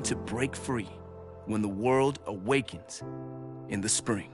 to break free when the world awakens in the spring.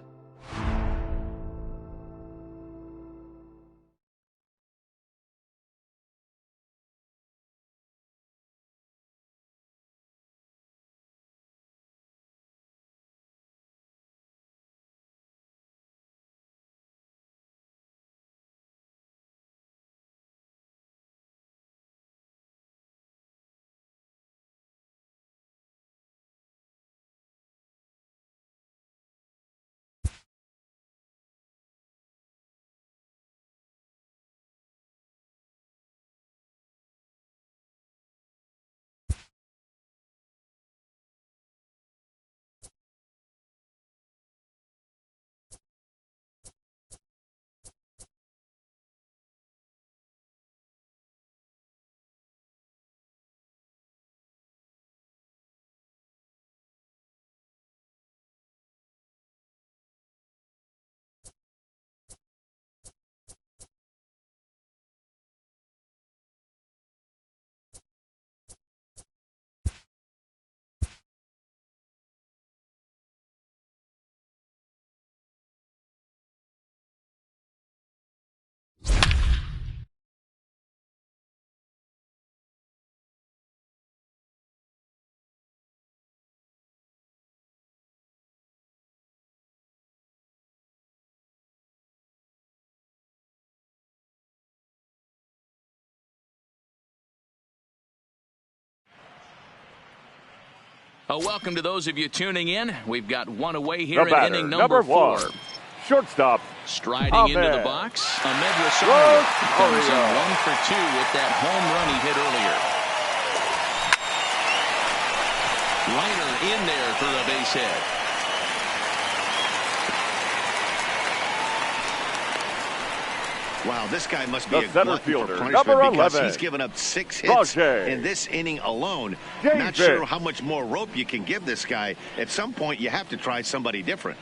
Welcome to those of you tuning in. We've got one away here in inning number 4. Shortstop. Striding into the box, Ahmed Rosario comes in 1 for 2 with that home run he hit earlier. Liner in there for a base hit. Wow, this guy must be a center glutton fielder, for number punishment because 11. he's given up 6 hits in this inning alone. Not sure how much more rope you can give this guy. At some point, you have to try somebody different.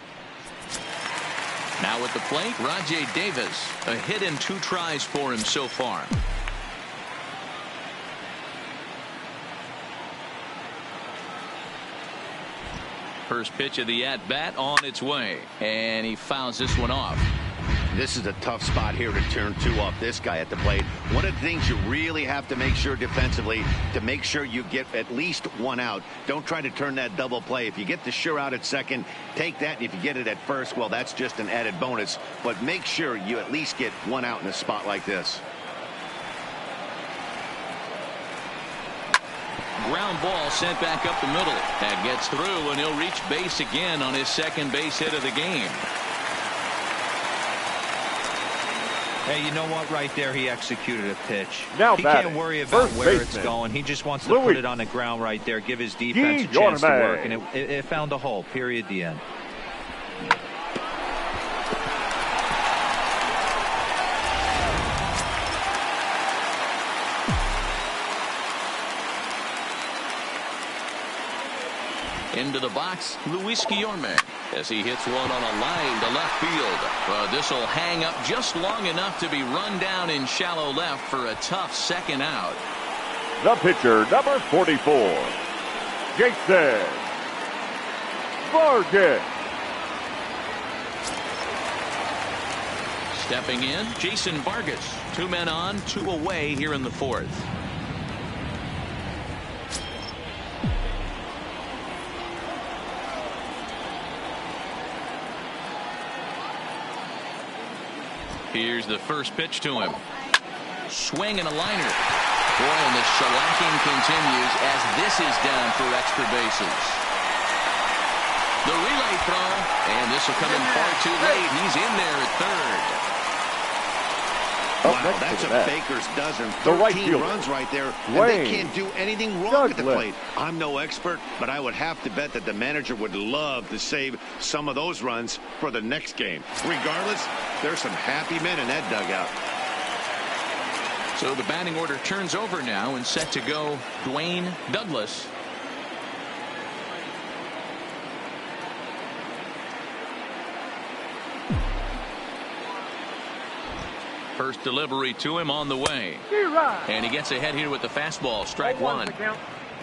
Now at the plate, Rajay Davis. A hit in 2 tries for him so far. First pitch of the at-bat on its way. And he fouls this one off. This is a tough spot here to turn 2 off this guy at the plate. One of the things you really have to make sure defensively to make sure you get at least 1 out. Don't try to turn that double play. If you get the sure out at second, take that. And if you get it at first, well, that's just an added bonus. But make sure you at least get 1 out in a spot like this. Ground ball sent back up the middle. That gets through, and he'll reach base again on his second base hit of the game. Hey, you know what? Right there, he executed a pitch. Now he batting, can't worry about where baseman. it's going. He just wants to put it on the ground right there, give his defense a chance to work. And it found a hole, period, the end. Into the box, Luis Guillorme, as he hits one on a line to left field. This will hang up just long enough to be run down in shallow left for a tough second out. The pitcher, number 44, Jason Vargas. Stepping in, Jason Vargas. 2 men on, 2 away here in the 4th. Here's the first pitch to him. Swing and a liner. Boy, and the shellacking continues as this is down for extra bases. The relay throw, and this will come in far too late. He's in there at third. Wow, that's a baker's dozen. 13 runs right there, and they can't do anything wrong at the plate. I'm no expert, but I would have to bet that the manager would love to save some of those runs for the next game. Regardless, there's some happy men in that dugout. So the batting order turns over now, and set to go Dwayne Douglas. First delivery to him on the way. And he gets ahead here with the fastball. Strike 1.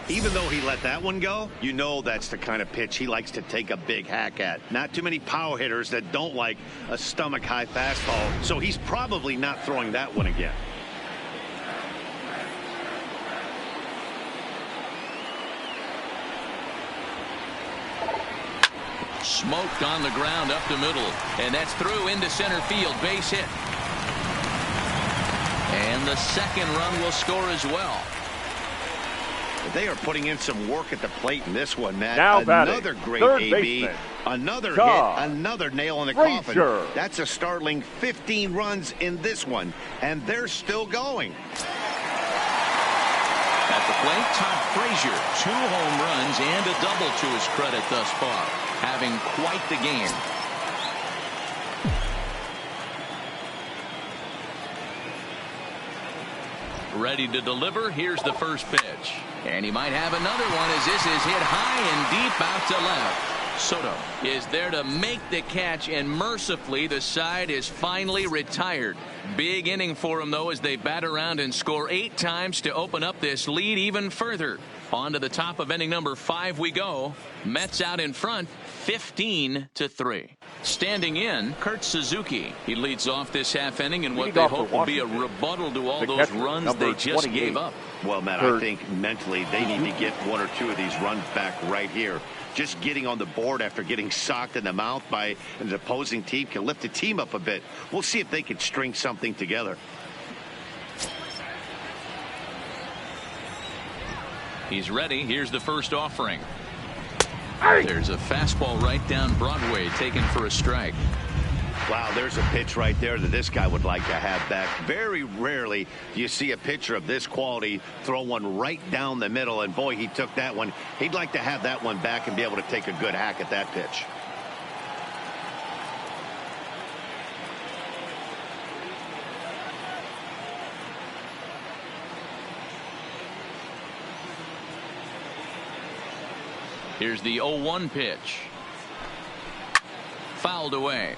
Even though he let that one go, you know that's the kind of pitch he likes to take a big hack at. Not too many power hitters that don't like a stomach-high fastball, so he's probably not throwing that one again. Smoked on the ground up the middle, and that's through into center field. Base hit. And the second run will score as well. They are putting in some work at the plate in this one, Matt. Now another batting, great third AB. baseman, Another Shaw. hit, another nail in the Frazier. coffin. That's a startling 15 runs in this one, and they're still going. At the plate, Todd Frazier, 2 home runs and a double to his credit thus far, having quite the game. Ready to deliver. Here's the first pitch. And he might have another one as this is hit high and deep out to left. Soto is there to make the catch, and mercifully the side is finally retired. Big inning for him, though, as they bat around and score 8 times to open up this lead even further. On to the top of inning number 5 we go. Mets out in front, 15-3. Standing in, Kurt Suzuki. He leads off this half inning in what they hope will be a rebuttal to all those runs they just gave up. Well, Matt, I think mentally they need to get 1 or 2 of these runs back right here. Just getting on the board after getting socked in the mouth by an opposing team can lift the team up a bit. We'll see if they can string something together. He's ready. Here's the first offering. There's a fastball right down Broadway, taken for a strike. Wow, there's a pitch right there that this guy would like to have back. Very rarely do you see a pitcher of this quality throw one right down the middle, and boy, he took that one. He'd like to have that one back and be able to take a good hack at that pitch. Here's the 0-1 pitch. Fouled away.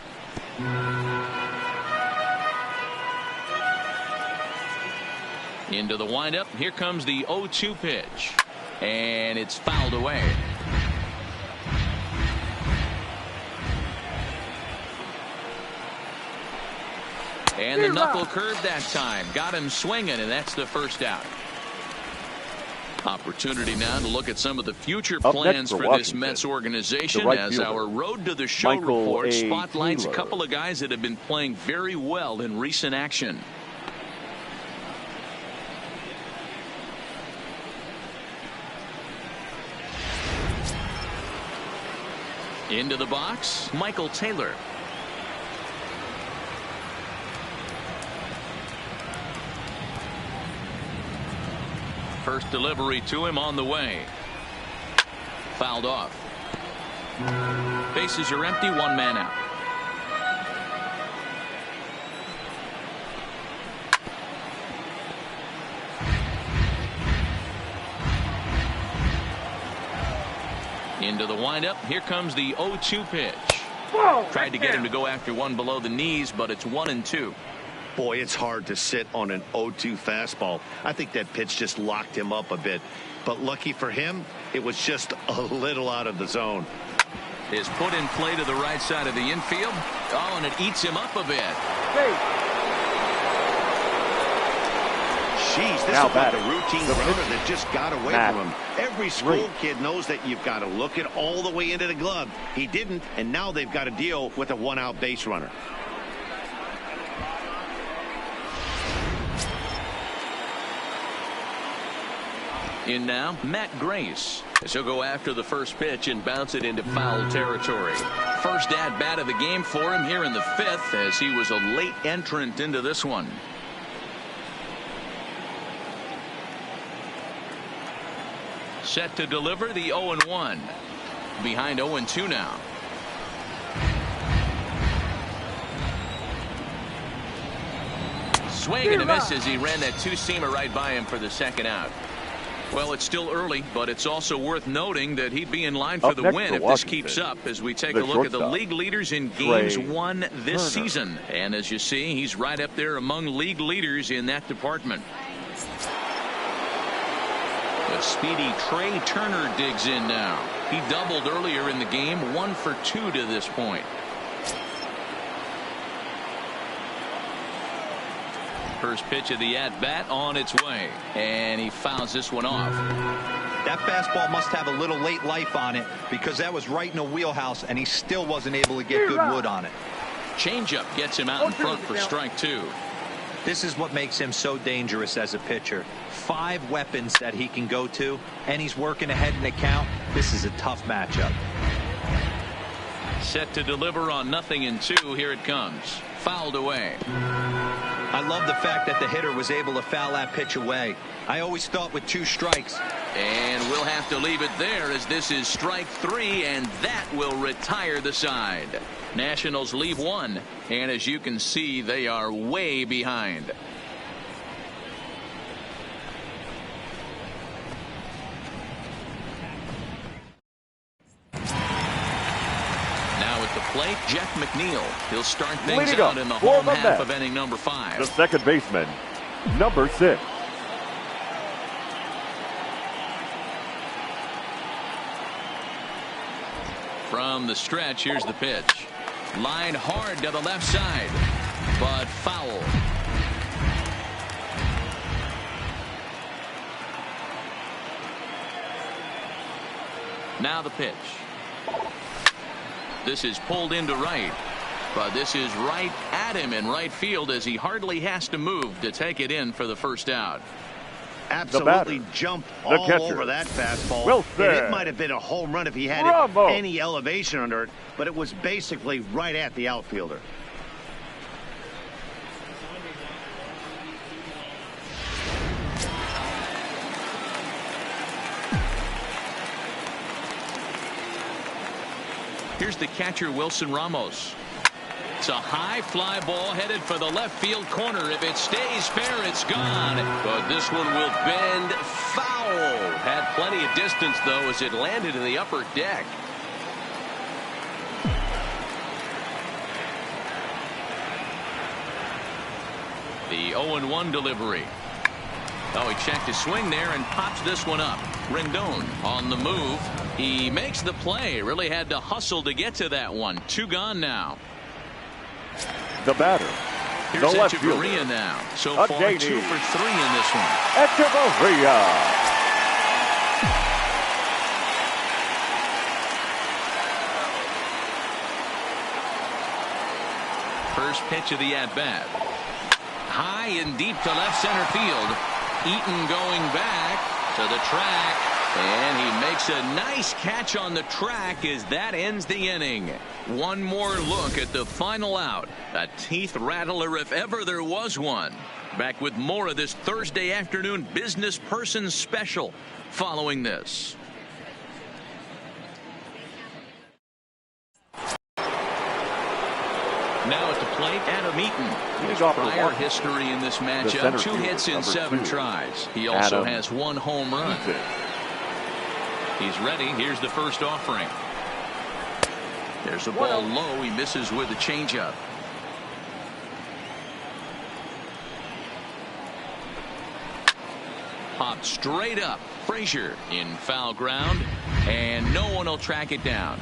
Into the windup. Here comes the 0-2 pitch. And it's fouled away. And the knuckle curve that time. Got him swinging, and that's the first out. Opportunity now to look at some of the future plans for this Mets organization as our Road to the Show report spotlights a couple of guys that have been playing very well in recent action. Into the box, Michael Taylor. First delivery to him on the way. Fouled off. Bases are empty, 1 man out. Into the windup. Here comes the 0-2 pitch. Tried to get him to go after one below the knees, but it's 1-2. Boy, it's hard to sit on an 0-2 fastball. I think that pitch just locked him up a bit. But lucky for him, it was just a little out of the zone. Is put in play to the right side of the infield. Oh, and it eats him up a bit. Jeez, this is like a routine grounder that just got away from him. Every school kid knows that you've got to look it all the way into the glove. He didn't, and now they've got to deal with a 1-out base runner. In now, Matt Grace. As he'll go after the first pitch and bounce it into foul territory. First at bat of the game for him here in the 5th, as he was a late entrant into this one. Set to deliver the 0-1. Behind 0-2 now. Swing and a miss as he ran that 2-seamer right by him for the second out. Well, it's still early, but it's also worth noting that he'd be in line for the win if this keeps up, as we take a look at the league leaders in games won this season. And as you see, he's right up there among league leaders in that department. The speedy Trey Turner digs in now. He doubled earlier in the game, 1 for 2 to this point. First pitch of the at-bat on its way, and he fouls this one off. That fastball must have a little late life on it, because that was right in the wheelhouse, and he still wasn't able to get good wood on it. Changeup gets him out in front for strike 2. This is what makes him so dangerous as a pitcher. 5 weapons that he can go to, and he's working ahead in the count. This is a tough matchup. Set to deliver on 0-2. Here it comes. Fouled away. I love the fact that the hitter was able to foul that pitch away. I always thought with 2 strikes. And we'll have to leave it there, as this is strike 3, and that will retire the side. Nationals leave 1, and as you can see, they are way behind. Now at the plate, Jeff McNeil. He'll start things out in the home half of inning number 5. The second baseman, number 6. From the stretch, here's the pitch. Line hard to the left side, but foul. Now the pitch. This is pulled into right, but this is right at him in right field, as he hardly has to move to take it in for the first out. Absolutely jumped all over that fastball. And it might have been a home run if he had any elevation under it, but it was basically right at the outfielder. Here's the catcher, Wilson Ramos. It's a high fly ball headed for the left field corner. If it stays fair, it's gone. But this one will bend foul. Had plenty of distance, though, as it landed in the upper deck. The 0-1 delivery. Oh, he checked his swing there and pops this one up. Rendon on the move. He makes the play. Really had to hustle to get to that one. 2 gone now. The batter. Here's the left Echeverria fielder. now. So far, 2 for 3 in this one. Echeverria. First pitch of the at-bat. High and deep to left center field. Eaton going back to the track, and he makes a nice catch on the track as that ends the inning. One more look at the final out. A teeth rattler if ever there was one. Back with more of this Thursday afternoon business person special following this. Now at the plate, Adam Eaton. His prior history in this matchup, 2 hits in 7 tries. He also has 1 home run. He's ready. Here's the first offering. There's a ball low. He misses with the changeup. Popped straight up. Frazier in foul ground, and no one will track it down.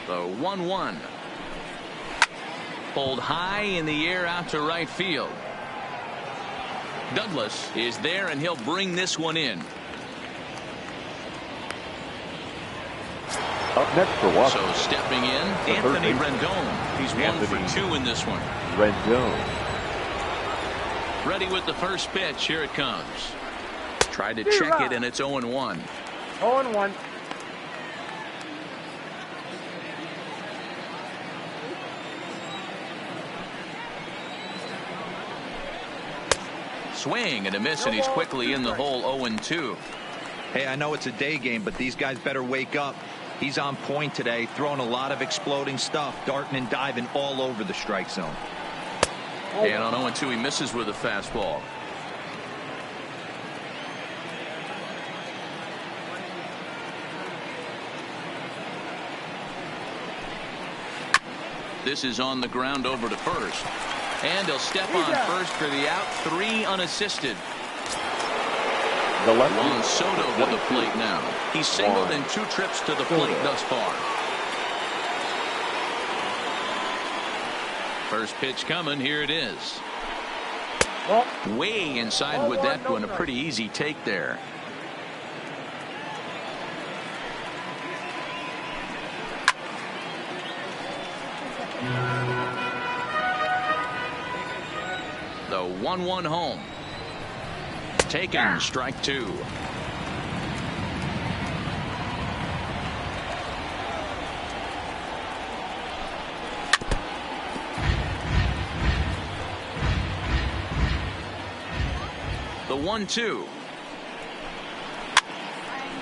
The 1-1. Pulled high in the air out to right field. Douglas is there, and he'll bring this one in. Up next for Washington. So stepping in, Anthony Rendon. He's 1 for 2 in this one. Rendon. Ready with the first pitch. Here it comes. Tried to check it, and it's 0-1. 0-1. Swing and a miss, and he's quickly in the hole. 0-2. Hey, I know it's a day game, but these guys better wake up. He's on point today, throwing a lot of exploding stuff, darting and diving all over the strike zone. And on 0-2, he misses with a fastball. This is on the ground over to first. And he'll step on first for the out. 3 unassisted. The left. Juan Soto to the plate now. He's singled in 2 trips to the plate thus far. First pitch coming. Here it is. Way inside with that one. A pretty easy take there. The 1-1 home. Taken, strike 2. The 1-2.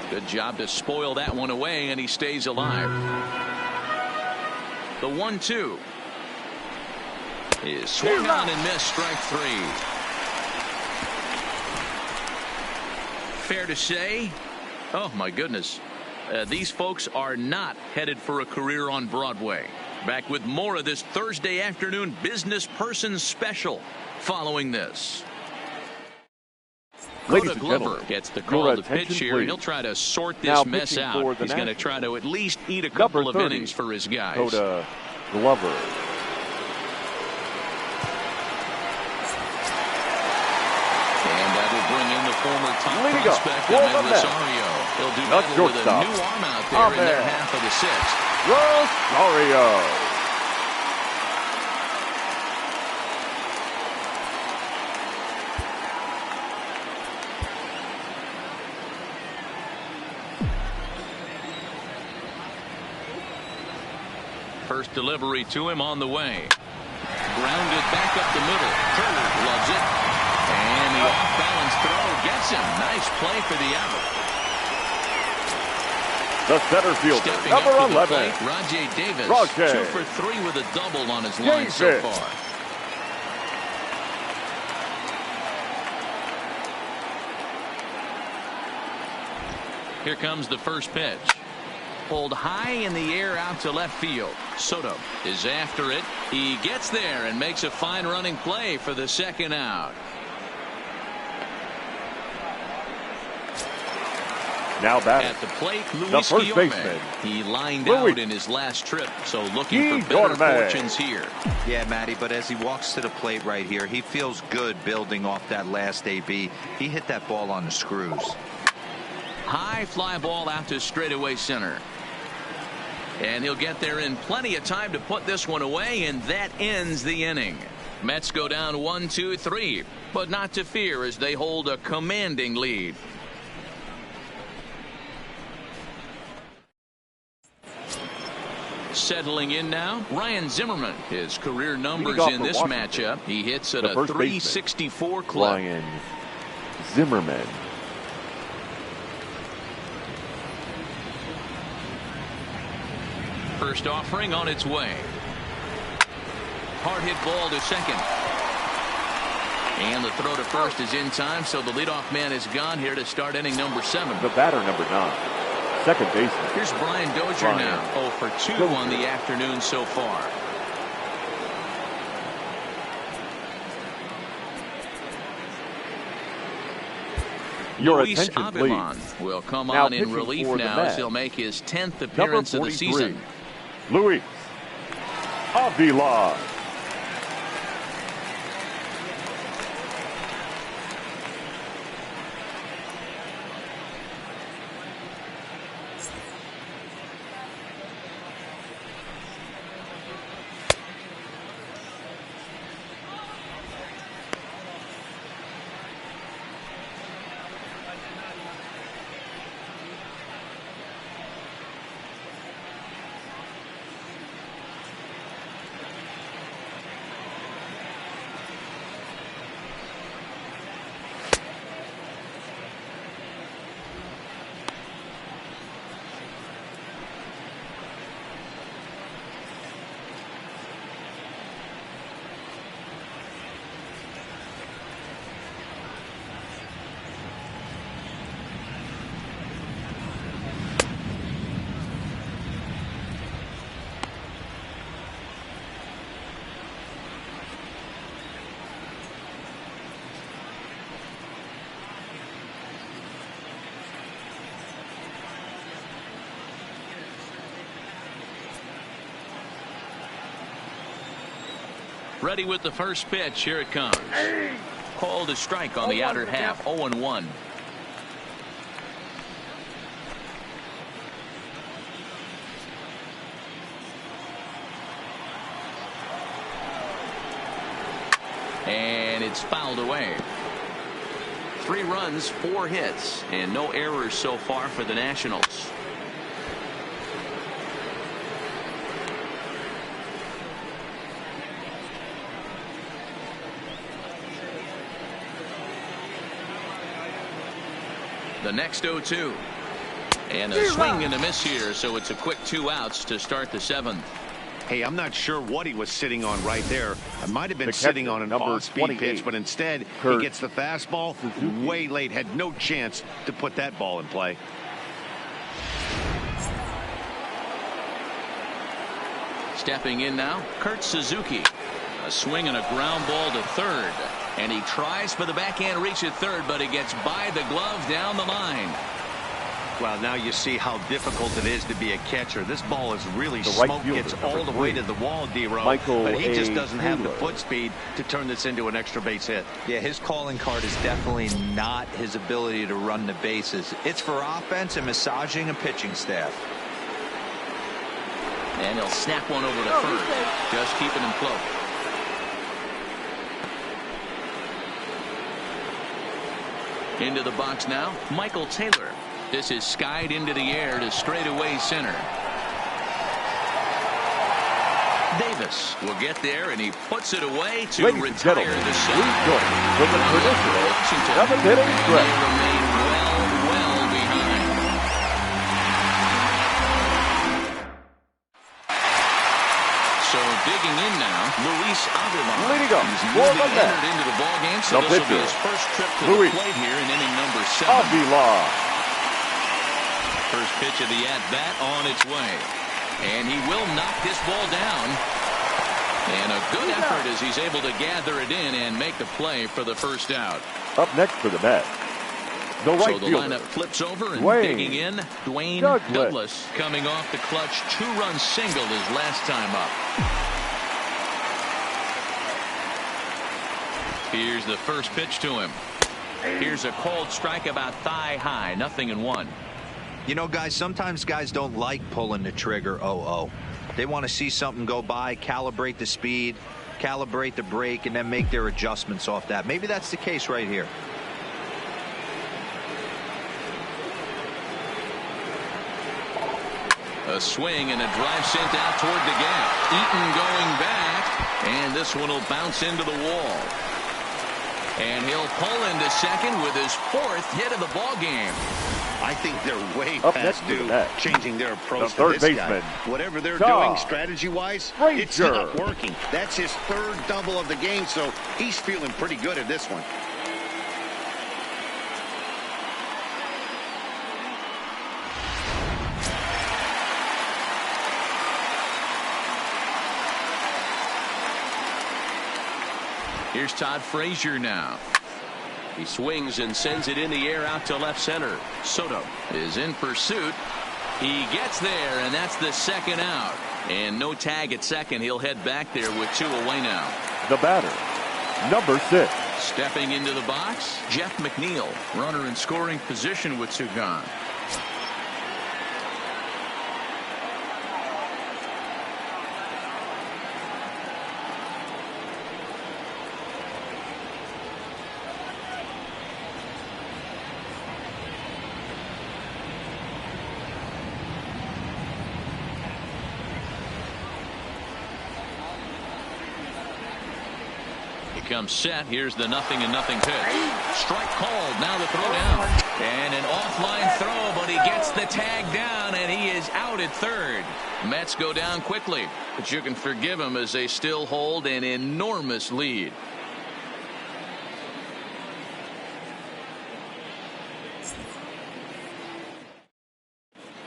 Good job to spoil that one away, and he stays alive. The 1-2 is swung on and missed, strike 3. Fair to say, oh my goodness, these folks are not headed for a career on Broadway. Back with more of this Thursday afternoon Business Person Special following this. Ladies and Glover gentlemen, gets the call to pitch here. He'll try to sort this mess out. He's going to try to at least eat a couple of innings for his guys. Glover. And that will bring in the former top prospect of Rosario. He'll do battle with a new arm out there in their half of the 6th. Rosario. First delivery to him on the way. Grounded back up the middle. Third loves it. And the off-balance throw gets him. Nice play for the out. The center fielder, number 11. Rajay Davis. 2 for 3 with a double on his line so far. Here comes the first pitch. Pulled high in the air out to left field. Soto is after it. He gets there and makes a fine running play for the second out. Now batting at the plate, the first baseman. He lined out in his last trip, so looking for better fortunes here. Yeah, Matty, but as he walks to the plate right here, he feels good building off that last AB. He hit that ball on the screws. High fly ball out to straightaway center. And he'll get there in plenty of time to put this one away, and that ends the inning. Mets go down 1-2-3, but not to fear as they hold a commanding lead. Settling in now, Ryan Zimmerman. His career numbers in this matchup. He hits at a 364 clip. Ryan Zimmerman. First offering on its way. Hard hit ball to second. And the throw to first is in time, so the leadoff man is gone here to start inning number 7. The batter, number 9. Second baseman. Here's Brian Dozier now. 0 for 2 on the afternoon so far. Your Luis attention, Avila please. will come now on in relief now as he'll make his 10th appearance of the season. Luis Avila. Ready with the first pitch. Here it comes. Called a strike on the outer half. 0-1. And it's fouled away. 3 runs, 4 hits, and no errors so far for the Nationals. The next 0-2. And a swing and a miss here, so it's a quick 2 outs to start the 7th. Hey, I'm not sure what he was sitting on right there. I might have been sitting on an off-speed pitch, but instead he gets the fastball way late. Had no chance to put that ball in play. Stepping in now, Kurt Suzuki. A swing and a ground ball to third. And he tries for the backhand reach at third, but he gets by the glove down the line. Well, now you see how difficult it is to be a catcher. This ball is really smoked. Gets all the way to the wall, D-Row. But he just doesn't have the foot speed to turn this into an extra base hit. Yeah, his calling card is definitely not his ability to run the bases. It's for offense and massaging a pitching staff. And he'll snap one over to first. Just keeping him close. Into the box now, Michael Taylor. This is skied into the air to straightaway center. Davis will get there, and he puts it away to retire the side. From the traditional Washington, hitting and they remain well behind. So digging in now, Luis Avila. Leading up, He's newly entered into the ballgame, so this will be his first trip to the plate here in inning number 7. Avila. First pitch of the at-bat on its way. And he will knock this ball down. And a good effort as he's able to gather it in and make the play for the first out. Up next for the bat, the right so the fielder. lineup flips over and digging in, Dwayne Douglas coming off the clutch 2-run single his last time up. Here's the first pitch to him. Here's a called strike about thigh high. 0-1. You know, guys, sometimes guys don't like pulling the trigger 0-0. They want to see something go by, calibrate the speed, calibrate the brake, and then make their adjustments off that. Maybe that's the case right here. A swing and a drive sent out toward the gap. Eaton going back, and this one will bounce into the wall. And he'll pull into second with his 4th hit of the ball game. I think they're way Up past due changing their approach the to this guy. Whatever they're doing strategy-wise, it's not working. That's his 3rd double of the game, so he's feeling pretty good at this one. Here's Todd Frazier now. He swings and sends it in the air out to left center. Soto is in pursuit. He gets there, and that's the 2nd out. And no tag at second. He'll head back there with 2 away now. The batter, number 6. Stepping into the box, Jeff McNeil. Runner in scoring position with 2 gone. Comes set. Here's the 0-0 pitch. Strike called. Now the throw down. And an offline throw, but he gets the tag down, and he is out at third. Mets go down quickly, but you can forgive them as they still hold an enormous lead.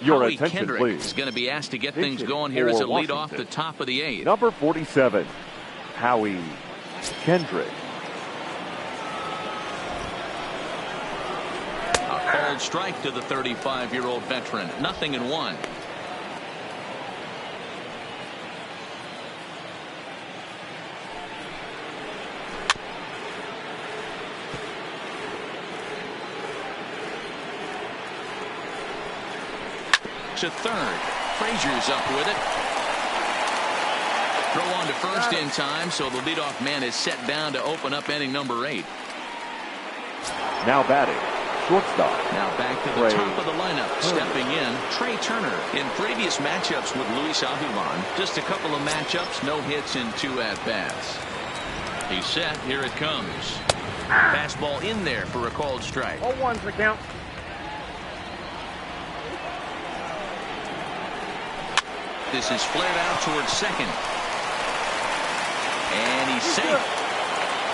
Your Howie attention, Kendrick please. is going to be asked to get things going here as a lead off the top of the 8th. Number 47, Howie Kendrick. A called strike to the 35-year-old veteran. 0-1. to third. Frazier's up with it. Throw on to first in time, so the leadoff man is set down to open up inning number 8. Now batting, shortstop. Now back to the top of the lineup. Stepping in, Trey Turner. In previous matchups with Luis Avilan, just a couple of matchups, no hits in 2 at-bats. He's set. Here it comes. Fastball in there for a called strike. 0-1's the count. This is flared out towards second. And he's safe.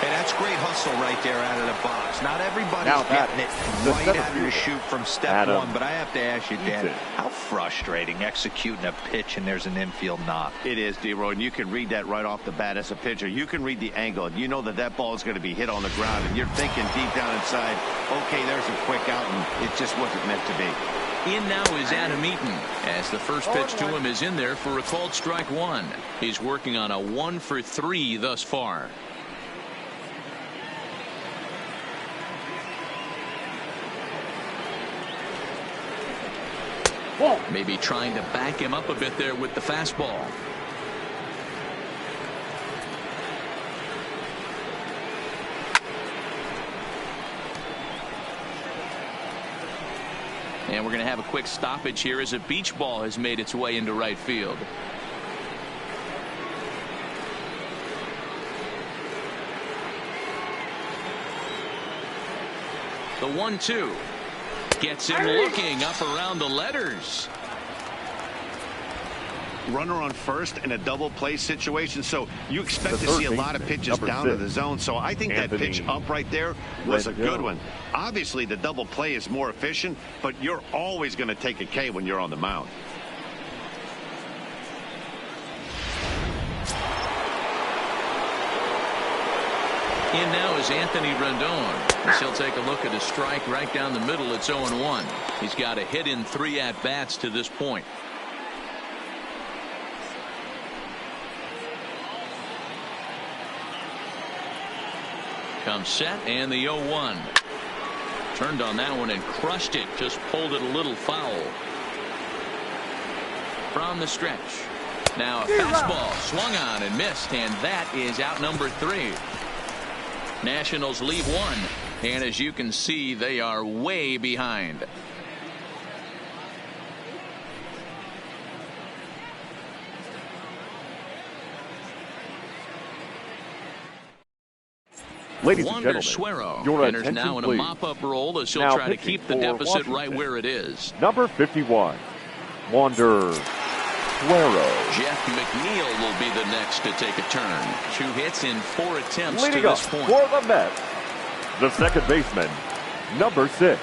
Hey, that's great hustle right there out of the box. Not everybody's Now getting it right out of the chute from step Adam. one, but I have to ask you, Dan, how frustrating executing a pitch and there's an infield knock. It is, D-Roy, and you can read that right off the bat as a pitcher. You can read the angle. You know that that ball is going to be hit on the ground, and you're thinking deep down inside, okay, there's a quick out, and it just wasn't meant to be. In now is Adam Eaton, as the first pitch to him is in there for a called strike 1. He's working on a 1-for-3 thus far. Maybe trying to back him up a bit there with the fastball. And we're going to have a quick stoppage here as a beach ball has made its way into right field. The 1-2 gets him looking up around the letters. Runner on first in a double play situation, so you expect to see a lot of pitches down to the zone. So I think that pitch up right there was a good one. Obviously, the double play is more efficient, but you're always going to take a K when you're on the mound. In now is Anthony Rendon, as he'll take a look at a strike right down the middle. It's 0-1. He's got a hit in 3 at-bats to this point. Comes set, and the 0-1. Turned on that one and crushed it. Just pulled it a little foul. From the stretch. Now a fastball swung on and missed, and that is out number 3. Nationals lead 1, and as you can see, they are way behind. Ladies and Wander gentlemen, Suero your enters attention, now in a please. mop-up role as he'll Now try to pitching keep the for deficit right Washington. where it is. Number 51, Wander Suero. Jeff McNeil will be the next to take a turn. 2 hits in 4 attempts Leading to up this point. for the Mets, the second baseman, number 6.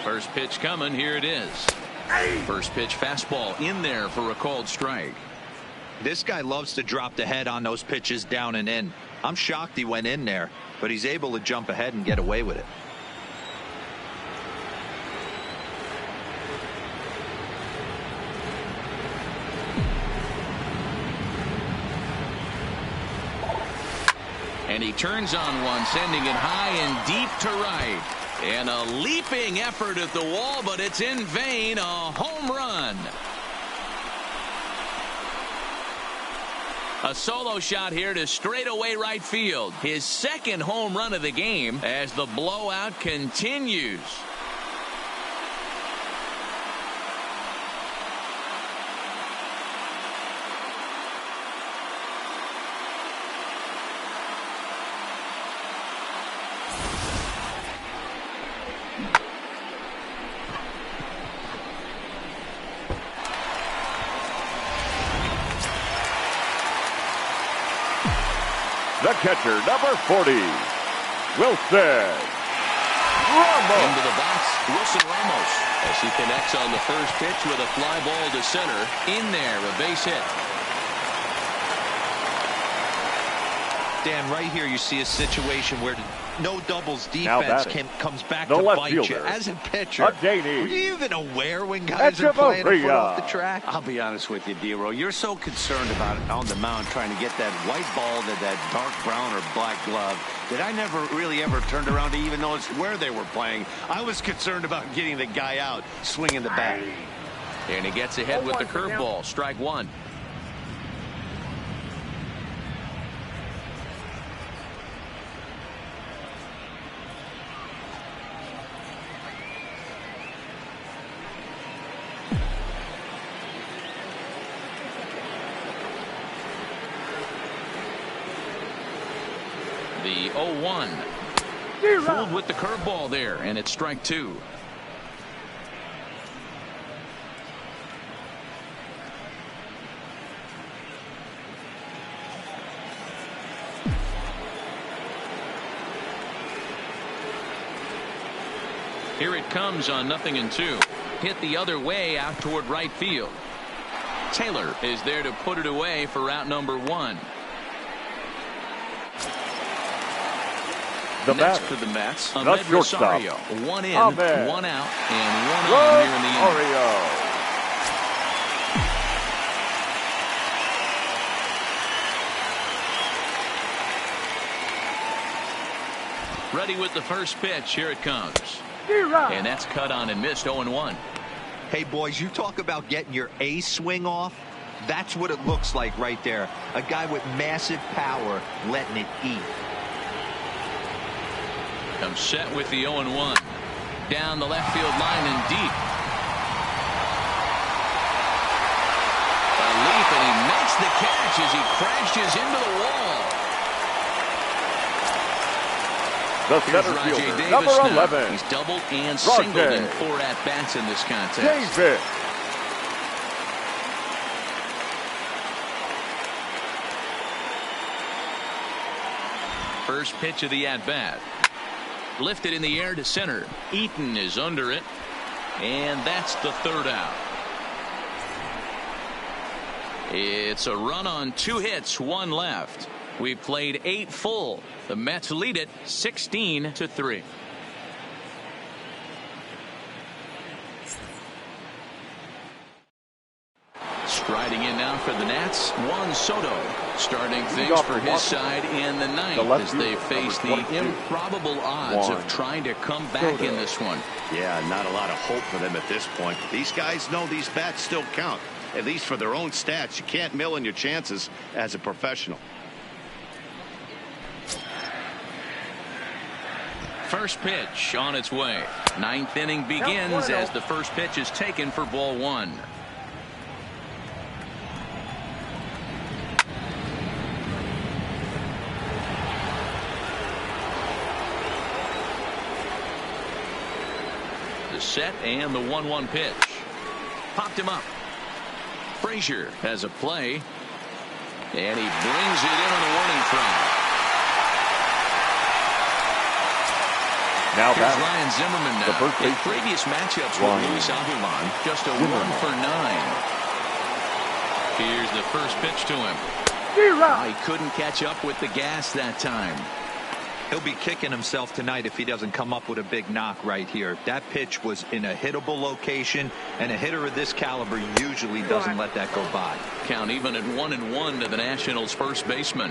First pitch coming. Here it is. First pitch fastball in there for a called strike. This guy loves to drop the head on those pitches down and in. I'm shocked he went in there, but he's able to jump ahead and get away with it. And he turns on one, sending it high and deep to right. And a leaping effort at the wall, but it's in vain. A home run. A solo shot here to straightaway right field. His second home run of the game as the blowout continues. The catcher, number 40, Wilson Ramos. Into the box, Wilson Ramos, as he connects on the first pitch with a fly ball to center. In there, a base hit. Dan, right here you see a situation where no doubles defense comes back to bite you. As a pitcher, were you even aware when guys are playing a foot off the track? I'll be honest with you, D-Row. You're so concerned about it on the mound trying to get that white ball to that dark brown or black glove that I never really ever turned around to even notice where they were playing. I was concerned about getting the guy out swinging the bat. And he gets ahead with the curveball. Strike one. The 0-1. Fooled with the curveball there, and it's strike two. Here it comes on 0-2. Hit the other way out toward right field. Taylor is there to put it away for out number one. Next for the Mets, Ahmed Rosario. One in, one out, and one on here in the inning. Ready with the first pitch. Here it comes. And that's cut on and missed. 0-1. Hey, boys, you talk about getting your A swing off. That's what it looks like right there. A guy with massive power letting it eat. Comes set with the 0-1. Down the left field line and deep. A leap, and he makes the catch as he crashes into the wall. The center fielder, number 11. He's doubled and singled in 4 at-bats in this contest. David. First pitch of the at-bat. Lifted in the air to center. Eaton is under it. And that's the third out. It's a run on 2 hits, 1 left. We played 8 full. The Mets lead it 16-3. Striding in now for the Nats, Juan Soto. Starting things for his side in the 9th as they face the improbable odds of trying to come back in this one. Yeah, not a lot of hope for them at this point. These guys know these bats still count, at least for their own stats. You can't mill in your chances as a professional. First pitch on its way. 9th inning begins as the first pitch is taken for ball 1. The set and the 1-1 pitch. Popped him up. Frazier has a play. And he brings it in on the warning track. Now here's Ryan Zimmerman now. In previous matchups with Luis Avilan, just a 1 for 9. Here's the first pitch to him. He couldn't catch up with the gas that time. He'll be kicking himself tonight if he doesn't come up with a big knock right here. That pitch was in a hittable location, and a hitter of this caliber usually doesn't let that go by. Count even at 1-1 to the Nationals' first baseman.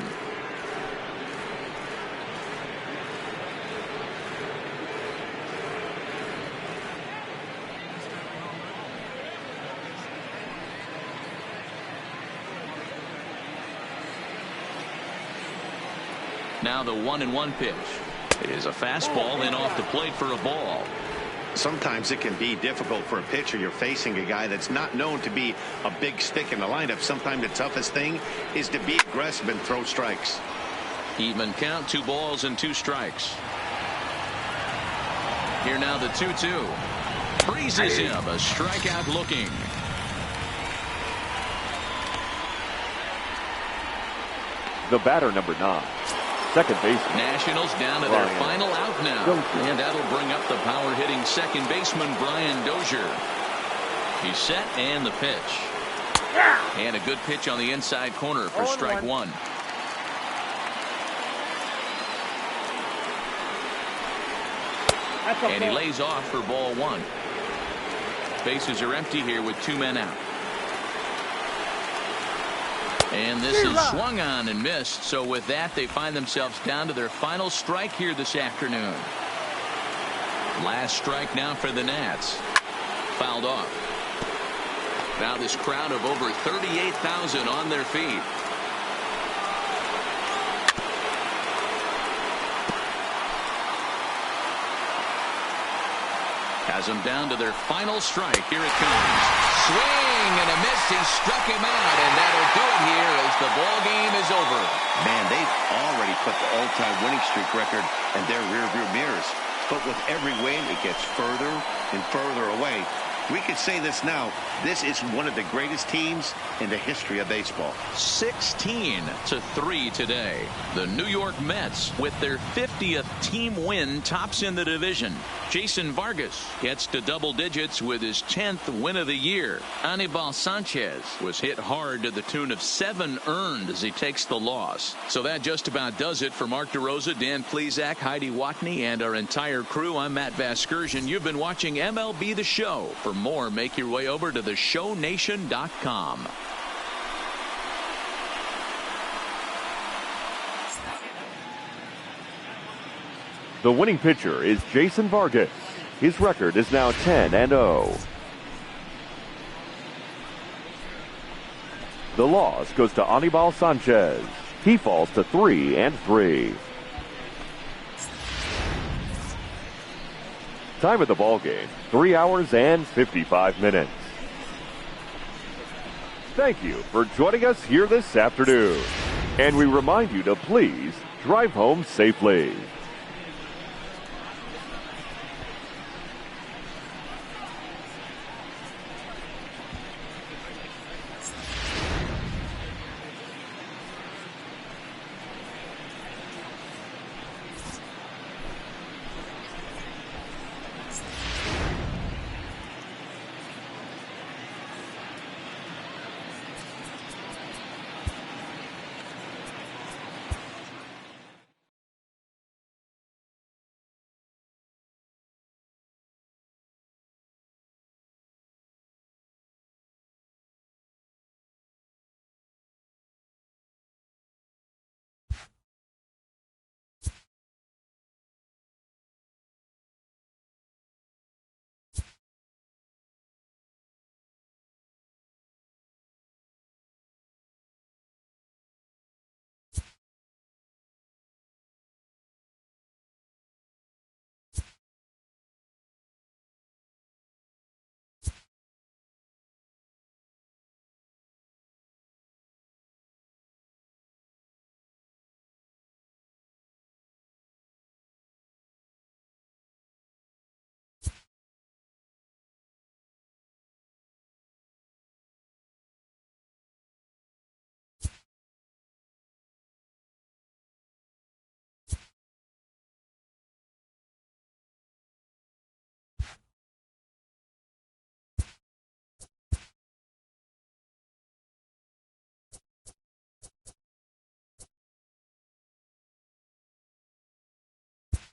Now the 1-1 pitch. It is a fastball and off the plate for a ball. Sometimes it can be difficult for a pitcher. You're facing a guy that's not known to be a big stick in the lineup. Sometimes the toughest thing is to be aggressive and throw strikes. Even count, 2 balls and 2 strikes. Here now the 2-2. Freezes him, a strikeout looking. The batter, number 9. Second baseman. Nationals down to their final out now. And that'll bring up the power-hitting second baseman, Brian Dozier. He's set and the pitch. And a good pitch on the inside corner for strike 1. And he lays off for ball one. Bases are empty here with 2 men out. And this is swung on and missed. So with that, they find themselves down to their final strike here this afternoon. Last strike now for the Nats. Fouled off. Now this crowd of over 38,000 on their feet. Has them down to their final strike. Here it comes. Swing and a miss. He struck him out, and that'll do it here as the ball game is over. Man, they've already put the all-time winning streak record in their rearview mirrors. But with every win, it gets further and further away. We could say this now. This is one of the greatest teams in the history of baseball. 16-3 today. The New York Mets, with their 50th team win, tops in the division. Jason Vargas gets to double digits with his 10th win of the year. Anibal Sanchez was hit hard to the tune of 7 earned as he takes the loss. So that just about does it for Mark DeRosa, Dan Plesac, Heidi Watney, and our entire crew. I'm Matt Vasgersian. You've been watching MLB The Show. For more, make your way over to theshownation.com. The winning pitcher is Jason Vargas. His record is now 10-0. The loss goes to Anibal Sanchez. He falls to 3-3. Time of the ball game, 3 hours and 55 minutes. Thank you for joining us here this afternoon. And we remind you to please drive home safely.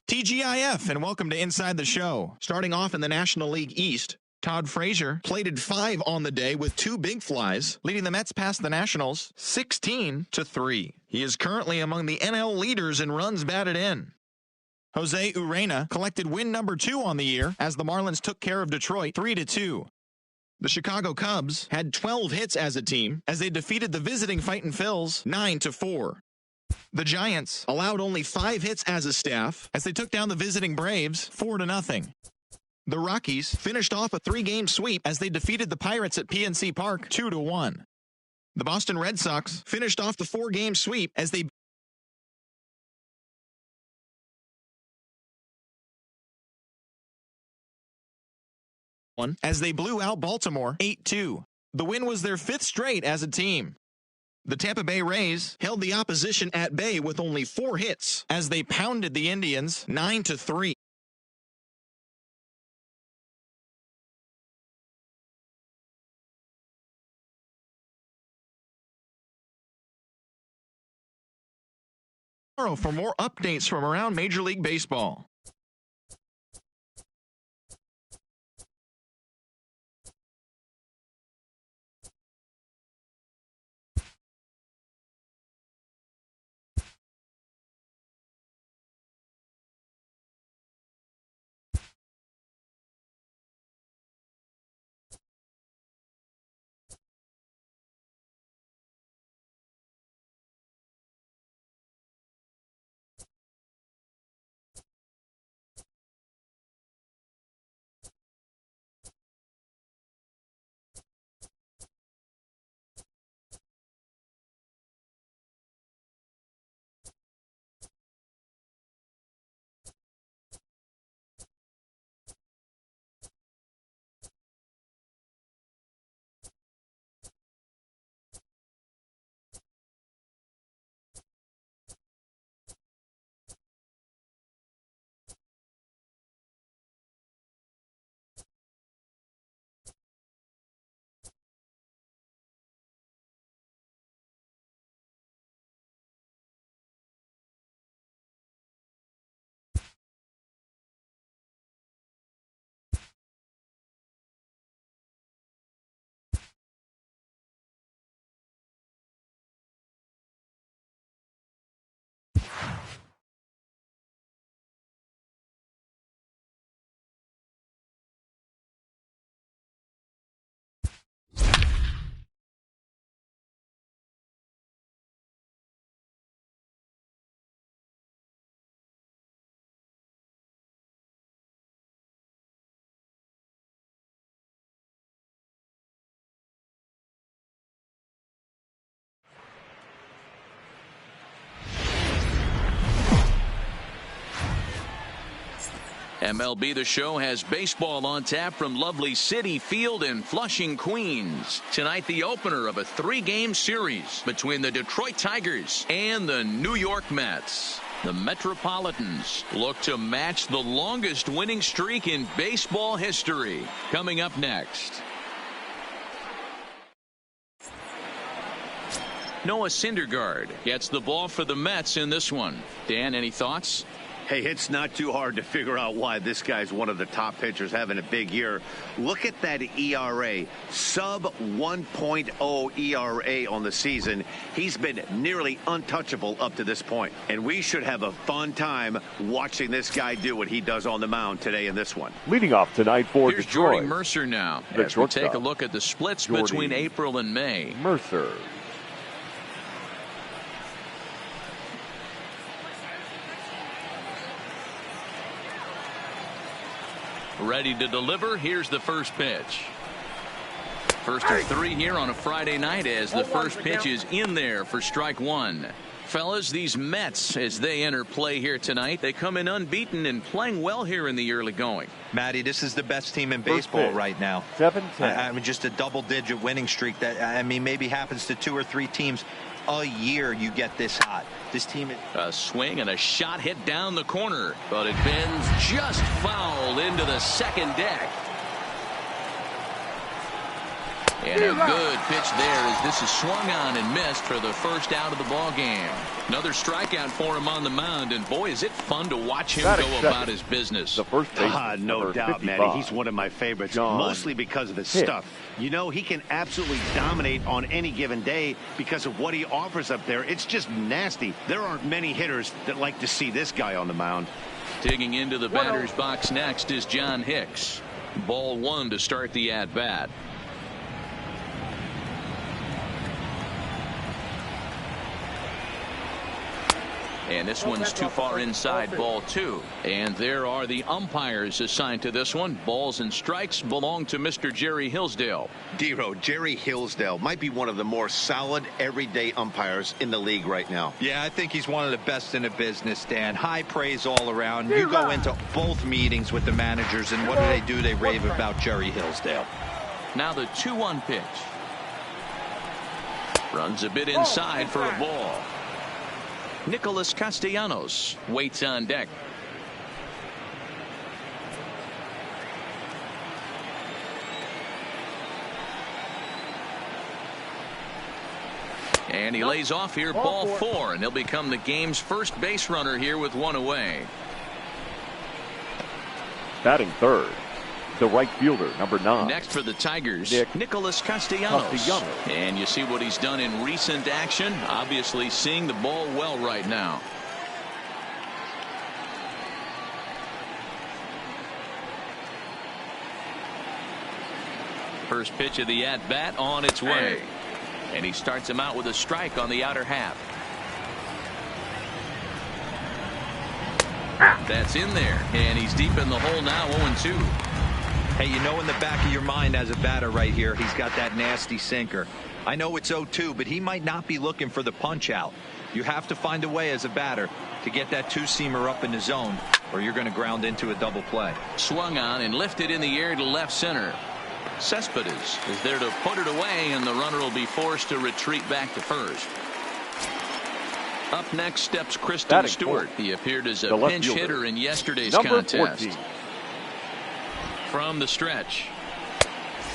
TGIF, and welcome to Inside the Show. Starting off in the National League East, Todd Frazier plated 5 on the day with 2 big flies, leading the Mets past the Nationals 16-3. He is currently among the NL leaders in runs batted in. Jose Urena collected win number 2 on the year as the Marlins took care of Detroit 3-2. The Chicago Cubs had 12 hits as a team as they defeated the visiting Fightin' Phils 9-4. The Giants allowed only 5 hits as a staff as they took down the visiting Braves 4-0. The Rockies finished off a 3-game sweep as they defeated the Pirates at PNC Park 2-1. The Boston Red Sox finished off the 4-game sweep as they blew out Baltimore 8-2. The win was their 5th straight as a team. The Tampa Bay Rays held the opposition at bay with only 4 hits as they pounded the Indians 9-3. For more updates from around Major League Baseball. MLB The Show has baseball on tap from lovely Citi Field in Flushing, Queens. Tonight, the opener of a 3-game series between the Detroit Tigers and the New York Mets. The Metropolitans look to match the longest winning streak in baseball history. Coming up next. Noah Syndergaard gets the ball for the Mets in this one. Dan, any thoughts? Hey, it's not too hard to figure out why this guy's one of the top pitchers having a big year. Look at that ERA, sub 1.0 ERA on the season. He's been nearly untouchable up to this point. And we should have a fun time watching this guy do what he does on the mound today in this one. Leading off tonight for Here's Detroit. Jordy Mercer now. The As we take shortstop, a look at the splits Jordy between April and May. Mercer. Ready to deliver. Here's the first pitch. First of 3 here on a Friday night as the first pitch is in there for strike one. Fellas, these Mets, as they enter play here tonight, they come in unbeaten and playing well here in the early going. Matty, this is the best team in baseball right now. 7-10. I mean, just a double-digit winning streak that, I mean, maybe happens to 2 or 3 teams a year. You get this hot. This team. A swing and a shot hit down the corner, but it bends just foul into the second deck. And a good pitch there as this is swung on and missed for the first out of the ball game. Another strikeout for him on the mound, and boy, is it fun to watch him go about his business. The first baseman, No doubt, 55. Matty. He's one of my favorites, John mostly because of his Hicks. stuff. You know, he can absolutely dominate on any given day because of what he offers up there. It's just nasty. There aren't many hitters that like to see this guy on the mound. Digging into the batter's box next is John Hicks. Ball one to start the at-bat. And this one's too far inside, ball two. And there are the umpires assigned to this one. Balls and strikes belong to Mr. Jerry Hillsdale. Dero, Jerry Hillsdale might be one of the more solid everyday umpires in the league right now. Yeah, I think he's one of the best in the business, Dan. High praise all around. You go into both meetings with the managers, and what do? They rave about Jerry Hillsdale. Now the 2-1 pitch. Runs a bit inside for a ball. Nicholas Castellanos waits on deck. And he lays off here, ball 4, and he'll become the game's first base runner here with one away. Batting third, the right fielder, number 9. Next for the Tigers, Nicholas Castellanos. And you see what he's done in recent action. Obviously seeing the ball well right now. First pitch of the at-bat on its way. And he starts him out with a strike on the outer half. That's in there. And he's deep in the hole now, 0-2. Hey, you know in the back of your mind as a batter right here, he's got that nasty sinker. I know it's 0-2, but he might not be looking for the punch out. You have to find a way as a batter to get that two-seamer up in the zone, or you're going to ground into a double play. Swung on and lifted in the air to left center. Cespedes is there to put it away, and the runner will be forced to retreat back to first. Up next steps Kristen Stewart. He appeared as a pinch hitter in yesterday's contest. 14. From the stretch.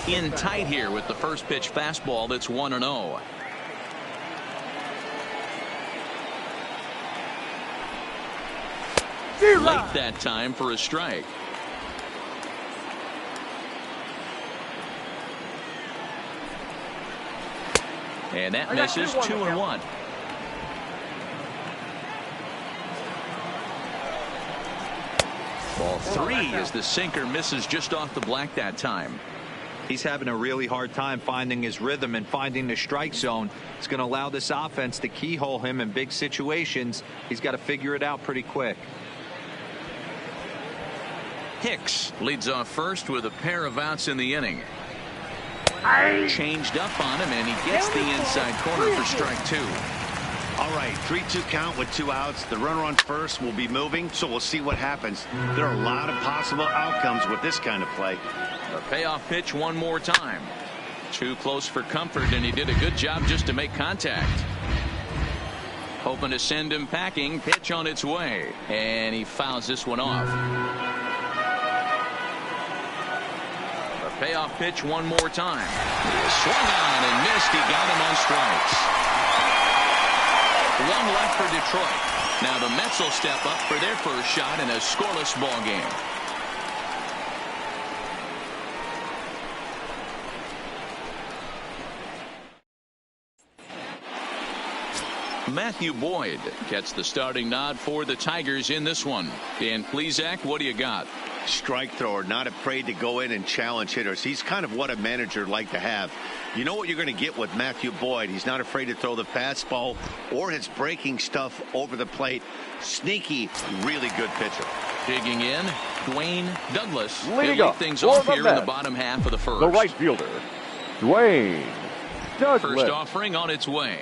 In tight here with the first pitch fastball that's 1-0. Late that time for a strike. And that misses, 2-1. Ball 3 as the sinker misses just off the black that time. He's having a really hard time finding his rhythm and finding the strike zone. It's going to allow this offense to keyhole him in big situations. He's got to figure it out pretty quick. Hicks leads off first with a pair of outs in the inning. Changed up on him, and he gets the inside corner for strike 2. All right, 3-2 count with 2 outs. The runner on first will be moving, so we'll see what happens. There are a lot of possible outcomes with this kind of play. The payoff pitch one more time. Too close for comfort, and he did a good job just to make contact. Hoping to send him packing. Pitch on its way, and he fouls this one off. The payoff pitch one more time. Swung on and missed. He got him on strikes. One left for Detroit. Now the Mets will step up for their first shot in a scoreless ball game. Matthew Boyd gets the starting nod for the Tigers in this one. And please, Zach, what do you got? Strike thrower, not afraid to go in and challenge hitters. He's kind of what a manager would like to have. You know what you're going to get with Matthew Boyd. He's not afraid to throw the fastball or his breaking stuff over the plate. Sneaky, really good pitcher. Digging in, Dwayne Douglas. Leading He'll up lead things for off the here in the Mets, bottom half of the first. the right fielder, Dwayne Douglas. First offering on its way.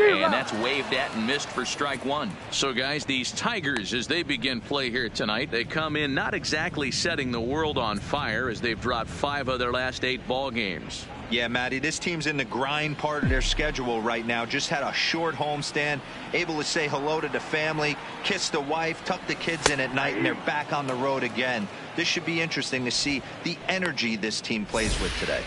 And that's waved at and missed for strike one. So, guys, these Tigers, as they begin play here tonight, they come in not exactly setting the world on fire as they've dropped 5 of their last 8 ball games. Yeah, Matty, this team's in the grind part of their schedule right now. Just had a short homestand, able to say hello to the family, kiss the wife, tuck the kids in at night, and they're back on the road again. This should be interesting to see the energy this team plays with today.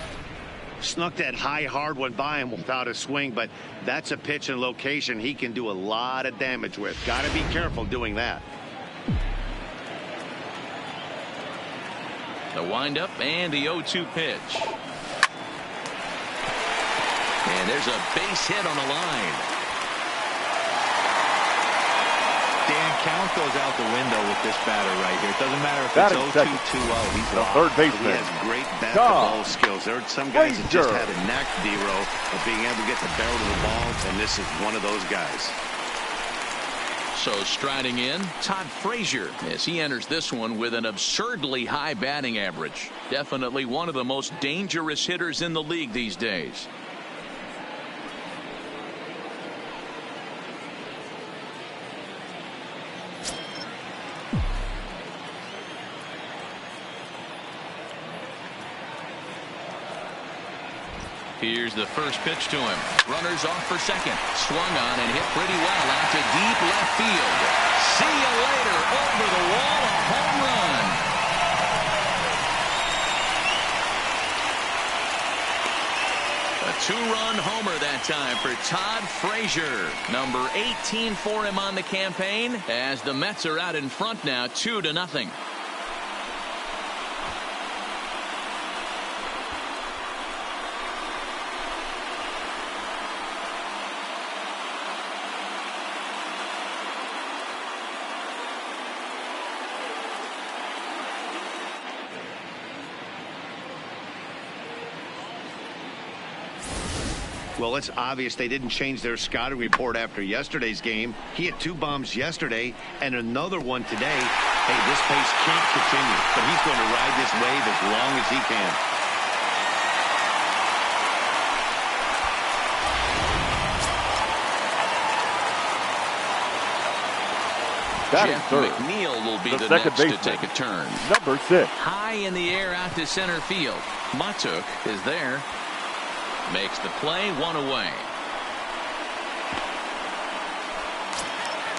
Snuck that high hard one by him without a swing, but that's a pitch and location he can do a lot of damage with. Got to be careful doing that. The windup and the 0-2 pitch. And there's a base hit on the line. Dan, count goes out the window with this batter right here. It doesn't matter if it's 0-2, 2-0. He's the off. third baseman. He has great bat-to-ball skills. There are some guys that just had a knack, D-Row, of being able to get the barrel to the ball, and this is one of those guys. So striding in, Todd Frazier as he enters this one with an absurdly high batting average. Definitely one of the most dangerous hitters in the league these days. Here's the first pitch to him. Runners off for second. Swung on and hit pretty well out to deep left field. See you later. Over the wall, a home run. A 2-run homer that time for Todd Frazier. Number 18 for him on the campaign as the Mets are out in front now 2-0. Well, it's obvious they didn't change their scouting report after yesterday's game. He had 2 bombs yesterday and another one today. Hey, this pace can't continue, but he's going to ride this wave as long as he can. Jeff McNeil will be the next to take a turn. Number 6. High in the air out to center field. Matuk is there. Makes the play, 1 away.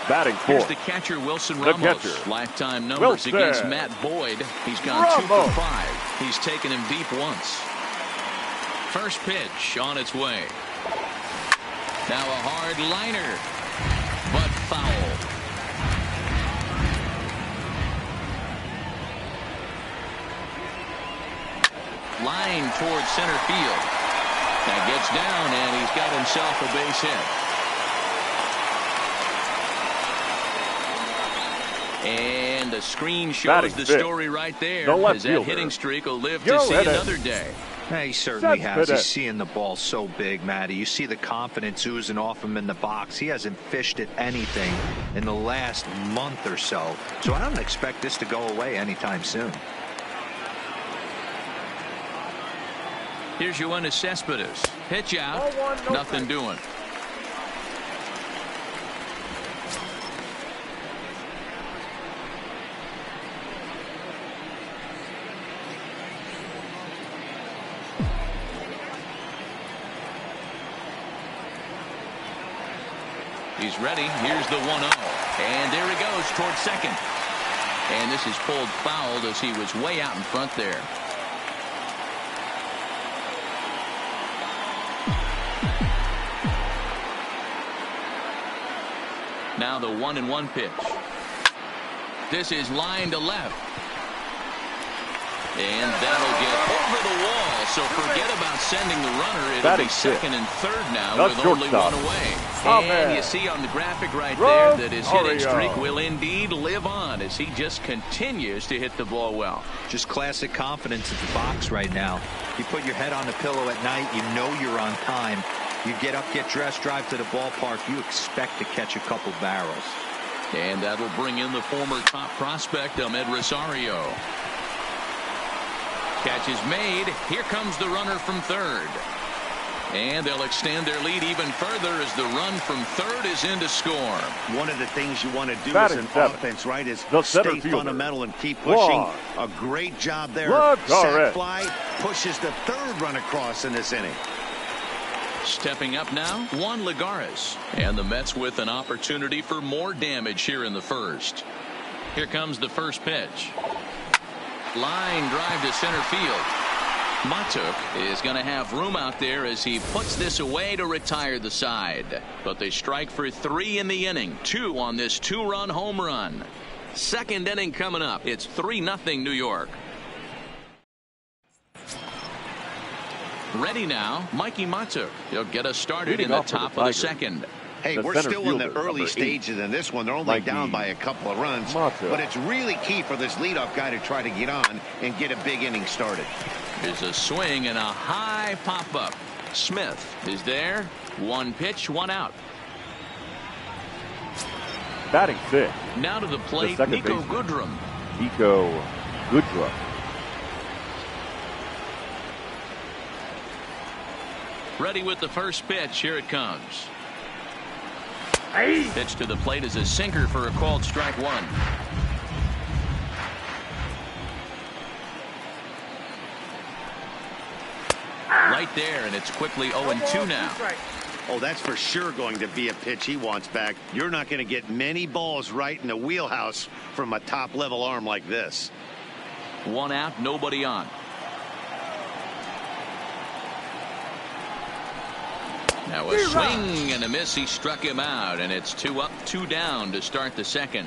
Batting Here's fourth, the catcher, Wilson the Ramos. catcher, Lifetime numbers Wilson against Matt Boyd. He's gone 2 for 5. He's taken him deep once. First pitch on its way. Now a hard liner, but foul. Line towards center field. That gets down, and he's got himself a base hit. And the screen shows the story right there. As that hitting streak will live to see another day. Yeah, he certainly has. He's seeing the ball so big, Matty. You see the confidence oozing off him in the box. He hasn't fished at anything in the last month or so. So I don't expect this to go away anytime soon. Here's Yoenis Cespedes. Pitch out. Nothing doing. He's ready. Here's the 1-0. And there he goes towards second. And this is pulled fouled as he was way out in front there. Now the 1-1 pitch. This is line to left. And that'll get over the wall. So forget about sending the runner. It'll be second and third now with only one away. And you see on the graphic right there that his hitting streak will indeed live on as he just continues to hit the ball well. Just classic confidence at the box right now. You put your head on the pillow at night, you know you're on time. You get up, get dressed, drive to the ballpark, you expect to catch a couple barrels. And that'll bring in the former top prospect, Ahmed Rosario. Catch is made. Here comes the runner from third. And they'll extend their lead even further as the run from third is in to score. One of the things you want to do as an offense, right, is stay fundamental and keep pushing. A great job there. Sac fly pushes the third run across in this inning. Stepping up now, Juan Lagares. And the Mets with an opportunity for more damage here in the first. Here comes the first pitch. Line drive to center field. Matuk is going to have room out there as he puts this away to retire the side. But they strike for 3 in the inning. 2 on this 2-run home run. Second inning coming up. It's 3-0 New York. Ready now, Mikey Matuk. He'll get us started in the top of the second. Hey, we're still in the early stages in this one. They're only down by a couple of runs. But it's really key for this leadoff guy to try to get on and get a big inning started. There's a swing and a high pop-up. Smith is there. 1 pitch, 1 out. Batting 6th. Now to the plate, Nico Goodrum. Nico Goodrum. Ready with the first pitch. Here it comes. Pitch to the plate is a sinker for a called strike 1. Right there, and it's quickly 0-2 now. Oh, that's for sure going to be a pitch he wants back. You're not going to get many balls right in the wheelhouse from a top-level arm like this. 1 out, nobody on. Now a swing and a miss. He struck him out, and it's 2 up, 2 down to start the second.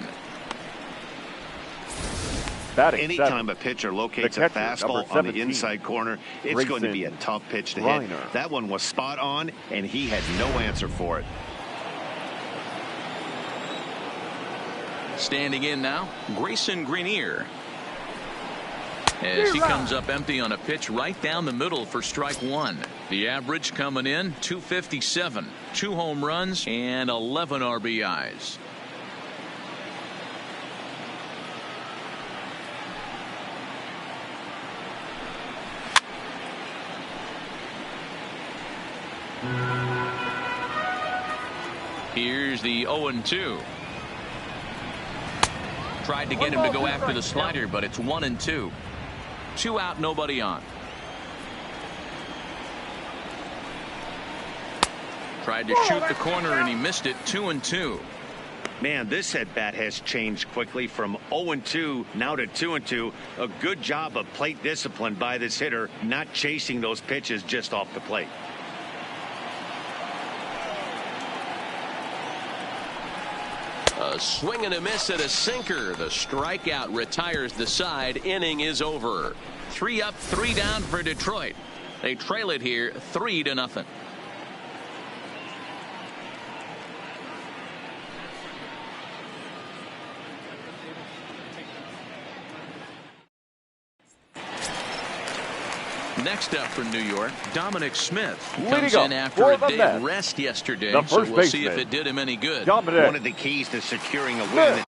Anytime a pitcher locates a fastball on the inside corner, it's going to be a tough pitch to hit. That one was spot on, and he had no answer for it. Standing in now, Grayson Greenier. As he comes up empty on a pitch right down the middle for strike 1. The average coming in 257, 2 home runs and 11 RBIs. Here's the 0-2. Tried to get him to go after the slider, but it's 1-2. 2 out, nobody on. Tried to shoot the corner and he missed it. 2-2. Man, this at-bat has changed quickly from 0-2 now to 2-2. A good job of plate discipline by this hitter, not chasing those pitches just off the plate. A swing and a miss at a sinker. The strikeout retires the side. Inning is over. 3 up, 3 down for Detroit. They trail it here 3-0. Next up for New York, Dominic Smith comes in after a day of rest yesterday, so we'll see if it did him any good. One of the keys to securing a win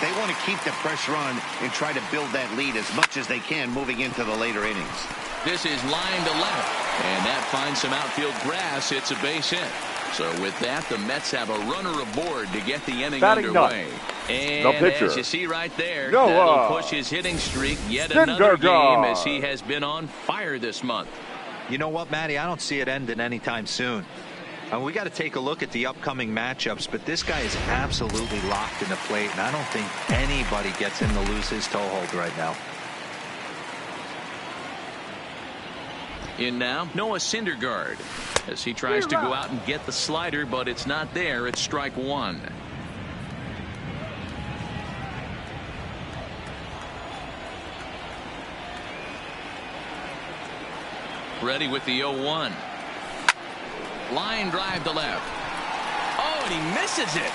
They want to keep the pressure on and try to build that lead as much as they can moving into the later innings. This is line to left, and that finds some outfield grass. It's a base hit. So with that, the Mets have a runner aboard to get the inning underway. And as you see right there, that'll push his hitting streak yet another game as he has been on fire this month. You know what, Matty? I don't see it ending anytime soon. We got to take a look at the upcoming matchups, but this guy is absolutely locked in the plate, and I don't think anybody gets him to lose his toehold right now. In now, Noah Syndergaard, as he tries to go out and get the slider, but it's not there. It's strike one. Ready with the 0-1. Line drive to left. Oh, and he misses it.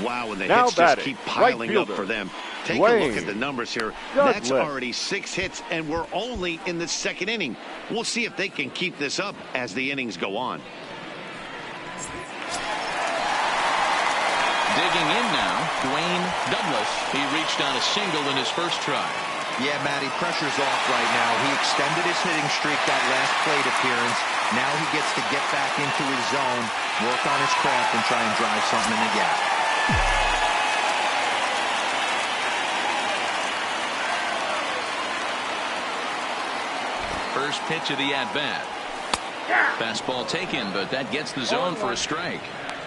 Wow, and the hits just keep piling up for them. Take a look at the numbers here. That's already 6 hits, and we're only in the second inning. We'll see if they can keep this up as the innings go on. Digging in now, Dwayne Douglas. He reached on a single in his first try. Yeah, Matty, pressure's off right now. He extended his hitting streak that last plate appearance. Now he gets to get back into his zone, work on his craft, and try and drive something in the gap. First pitch of the at-bat. Fastball taken, but that gets the zone for a strike.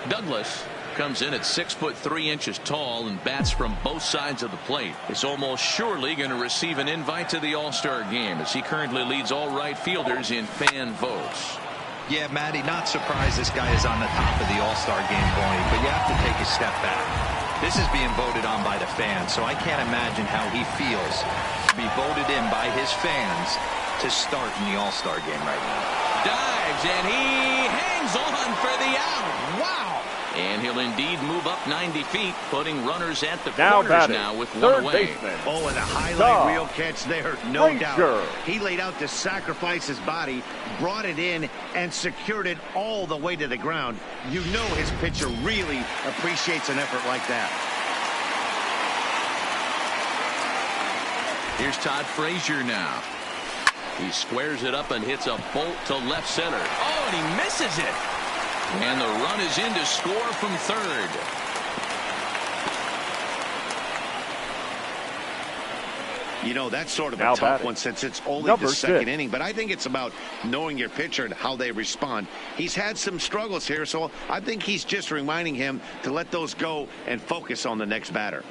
Douglas comes in at 6'3" tall and bats from both sides of the plate. Is almost surely going to receive an invite to the All-Star game, as he currently leads all right fielders in fan votes. Yeah, Matty, not surprised this guy is on the top of the All-Star game, Boney, but you have to take a step back. This is being voted on by the fans, so I can't imagine how he feels to be voted in by his fans to start in the All-Star game right now. Dives, and he hangs on for the out. Wow. And he'll indeed move up 90 feet, putting runners at the corners now with one away. Baseman. Oh, and a highlight reel catch there, no doubt. He laid out to sacrifice his body, brought it in, and secured it all the way to the ground. You know his pitcher really appreciates an effort like that. Here's Todd Frazier now. He squares it up and hits a bolt to left center. Oh, and he misses it. And the run is in to score from third. You know, that's sort of a tough one since it's only the second inning. But I think it's about knowing your pitcher and how they respond. He's had some struggles here, so I think he's just reminding him to let those go and focus on the next batter.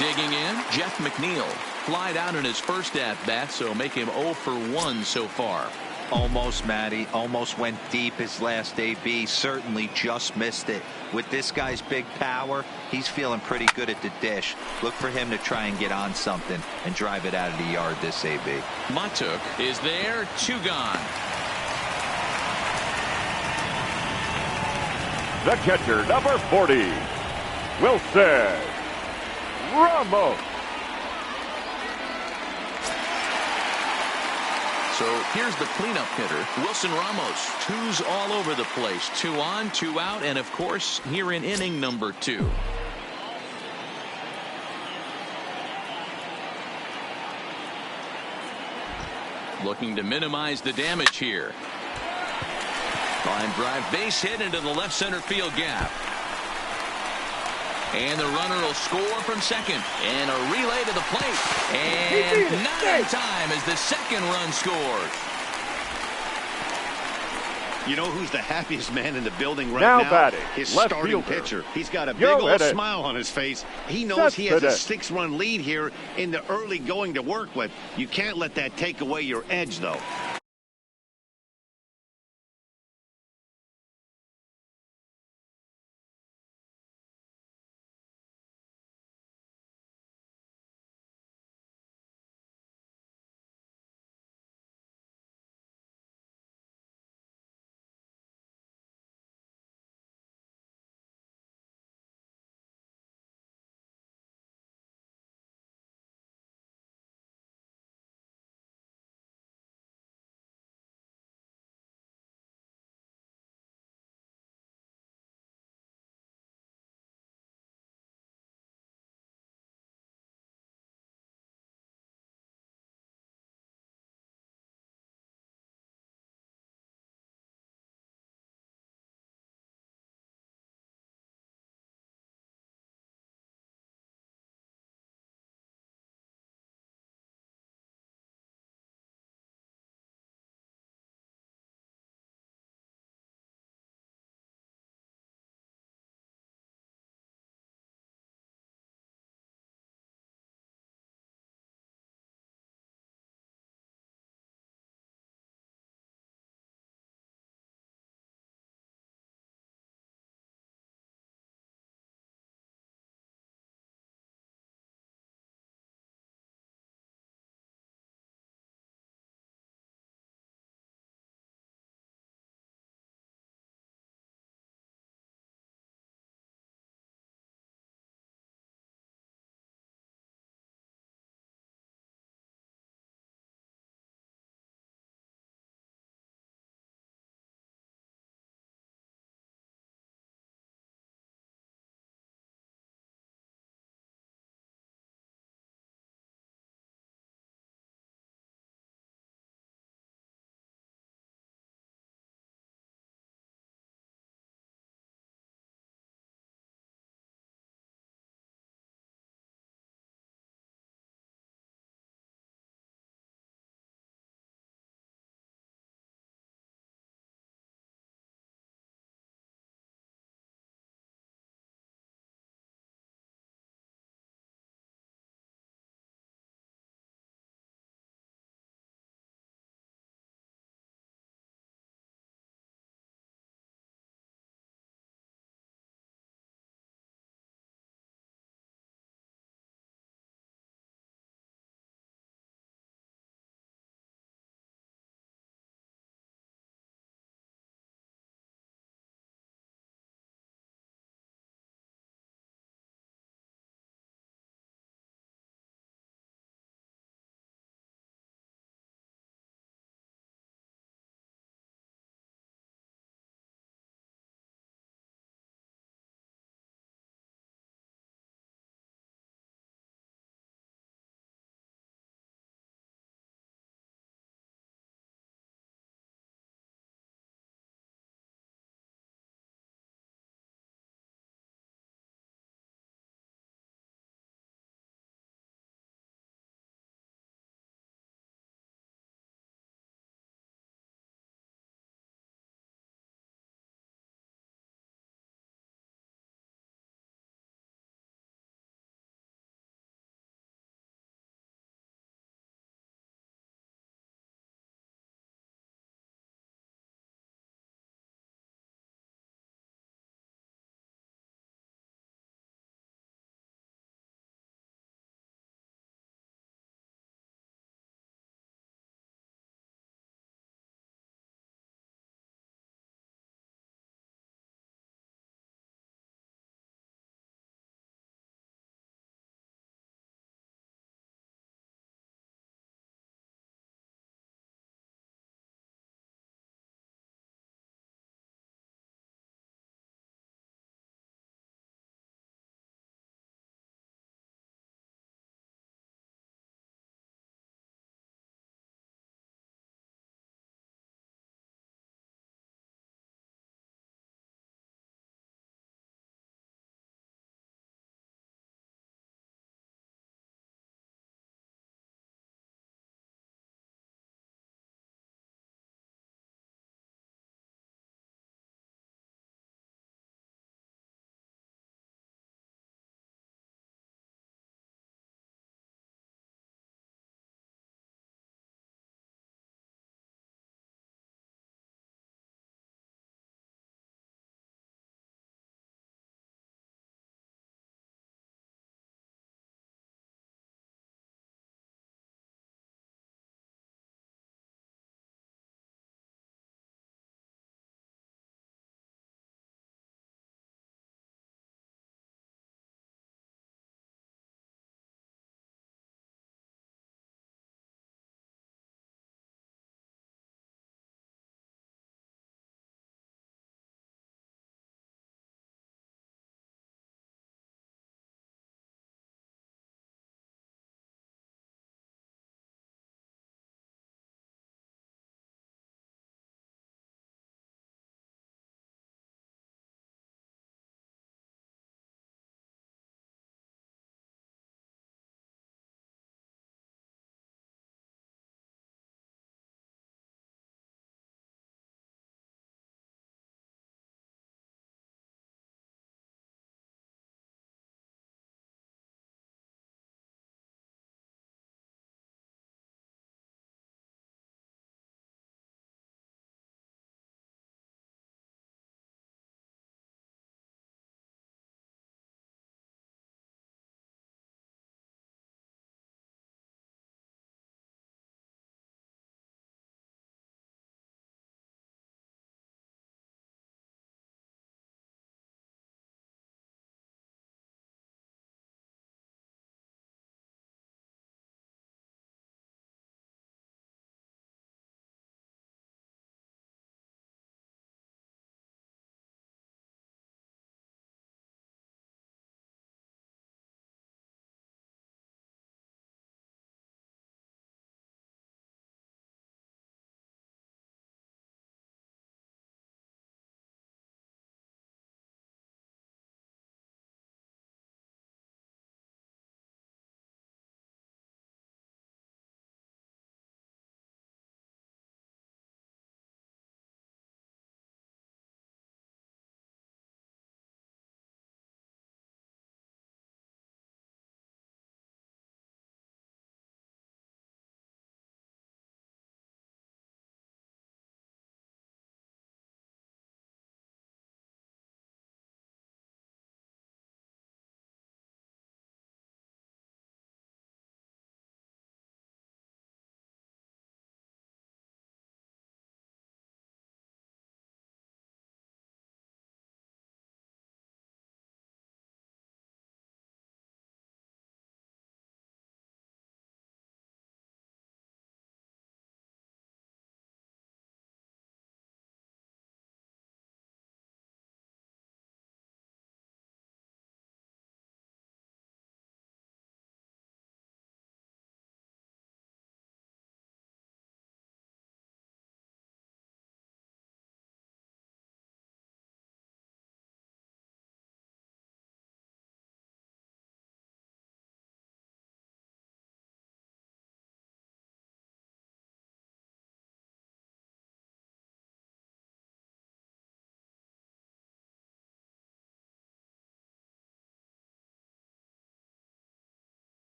Digging in, Jeff McNeil. Flied out in his first at-bat, so make him 0 for 1 so far. Almost, Matty. Almost went deep his last AB. Certainly just missed it. With this guy's big power, he's feeling pretty good at the dish. Look for him to try and get on something and drive it out of the yard this AB. Matuk is there, 2 gone. The catcher, number 40, Wilson Ramos. So here's the cleanup hitter, Wilson Ramos. 2s all over the place. 2 on, 2 out, and of course, here in inning number 2. Looking to minimize the damage here. Line drive, base hit into the left center field gap. And the runner will score from second. And a relay to the plate. And not in time as the second run scores. You know who's the happiest man in the building right now? Batting, his starting pitcher. He's got a big old smile on his face. He knows he has a 6-run lead here in the early going to work with. You can't let that take away your edge, though.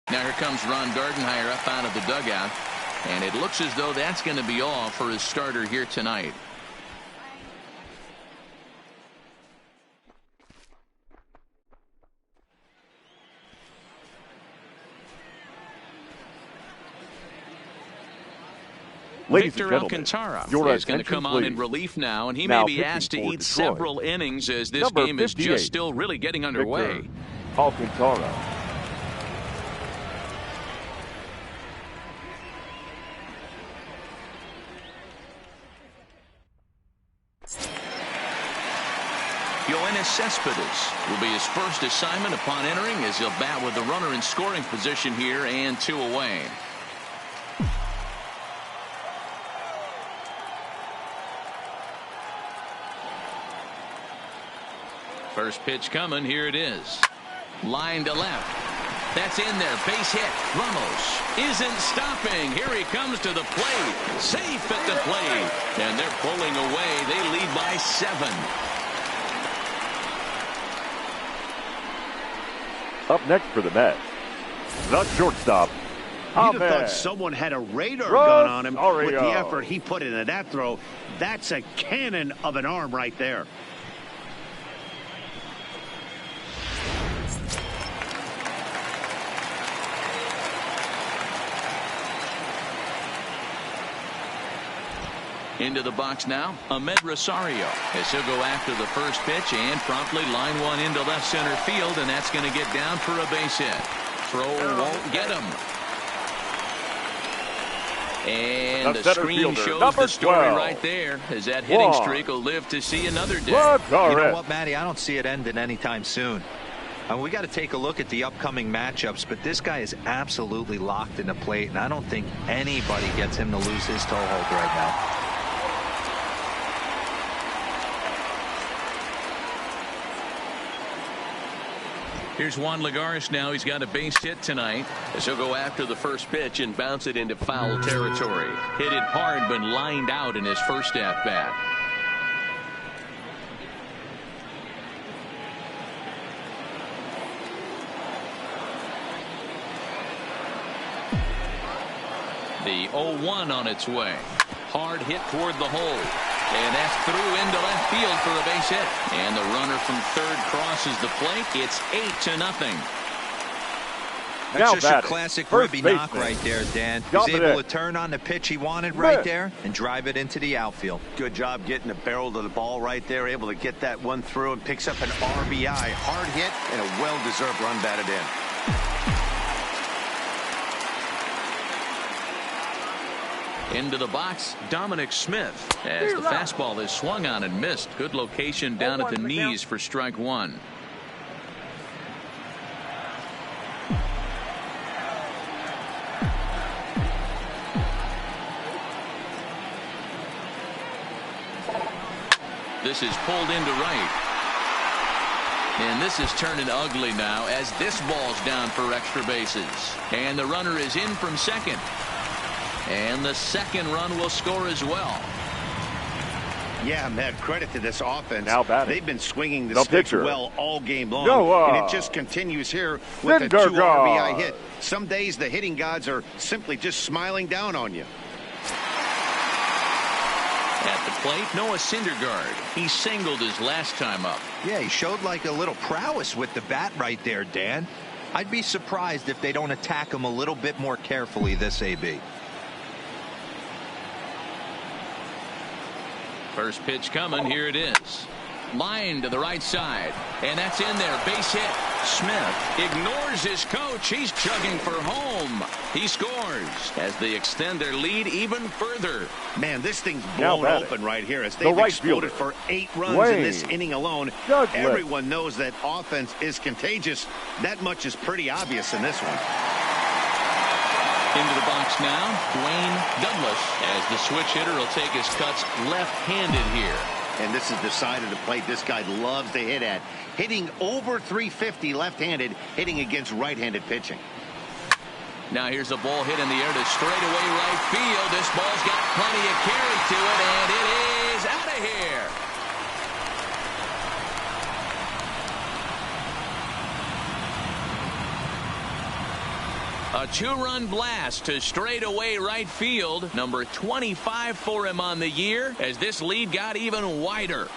Now here comes Ron Gardenhire up out of the dugout. And it looks as though that's going to be all for his starter here tonight. Ladies Victor and gentlemen, Alcantara is going to come on in relief now, and he may be asked to eat several innings as this game is just still really getting underway. Victor Alcantara. Yoenis Cespedes will be his first assignment upon entering as he'll bat with the runner in scoring position here and 2 away. First pitch coming. Here it is. Line to left. That's in there. Base hit. Ramos isn't stopping. Here he comes to the plate. Safe at the plate. And they're pulling away. They lead by 7. Up next for the Mets, the shortstop, You'd have thought someone had a radar gun on him with the effort he put into that throw. That's a cannon of an arm right there. Into the box now, Ahmed Rosario, as he'll go after the first pitch and promptly line one into left center field, and that's going to get down for a base hit. Throw won't get him. And the screen shows the story right there, as that hitting streak will live to see another day. You know what, Matty? I don't see it ending anytime soon. We got to take a look at the upcoming matchups, but this guy is absolutely locked in the plate, and I don't think anybody gets him to lose his toehold right now. Here's Juan Lagares now. He's got a base hit tonight as he'll go after the first pitch and bounce it into foul territory. Hit it hard, but lined out in his first at bat. The 0-1 on its way. Hard hit toward the hole. And that's through into left field for a base hit. And the runner from third crosses the plate. It's 8-0. That's just a classic ribby knock right there, Dan. He's able to turn on the pitch he wanted right there and drive it into the outfield. Good job getting the barrel to the ball right there. Able to get that one through and picks up an RBI. Hard hit and a well-deserved run batted in. Into the box, Dominic Smith, as the fastball is swung on and missed. Good location down at the knees for strike one. This is pulled into right. And this is turning ugly now as this ball's down for extra bases. And the runner is in from second. And the second run will score as well. Yeah, man, credit to this offense. Now batting. They've been swinging the stick well all game long. And it just continues here with a 2 RBI hit. Some days the hitting gods are simply just smiling down on you. At the plate, Noah Syndergaard. He singled his last time up. Yeah, he showed like a little prowess with the bat right there, Dan. I'd be surprised if they don't attack him a little bit more carefully this AB. First pitch coming. Here it is. Line to the right side. And that's in there. Base hit. Smith ignores his coach. He's chugging for home. He scores as they extend their lead even further. Man, this thing's blown open right here as they've exploded for 8 runs in this inning alone. Everyone knows that offense is contagious. That much is pretty obvious in this one. Into the box now, Dwayne Douglas, as the switch hitter will take his cuts left-handed here. And this is the side of the plate this guy loves to hit at. Hitting over 350 left-handed, hitting against right-handed pitching. Now here's a ball hit in the air to straightaway right field. This ball's got plenty of carry to it, and it is out of here. A two-run blast to straightaway right field. Number 25 for him on the year as this lead got even wider.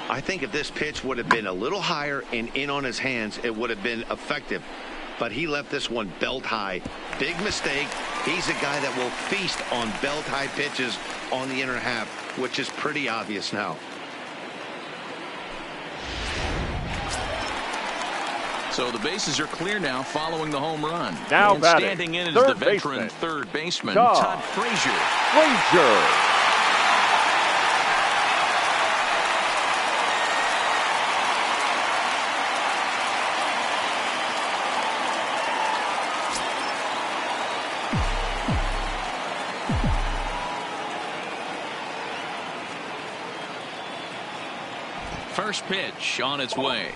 I think if this pitch would have been a little higher and in on his hands, it would have been effective. But he left this one belt high. Big mistake. He's a guy that will feast on belt high pitches on the inner half, which is pretty obvious now. So the bases are clear now following the home run. Now and batting, standing in is third the veteran baseman, third baseman, Todd Frazier. First pitch on its way.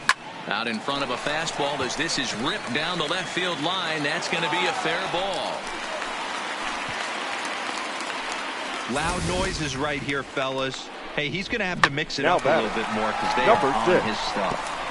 Out in front of a fastball as this is ripped down the left field line. That's going to be a fair ball. Loud noises right here, fellas. Hey, he's going to have to mix it Now up a little bit more because they number are on 6. his stuff.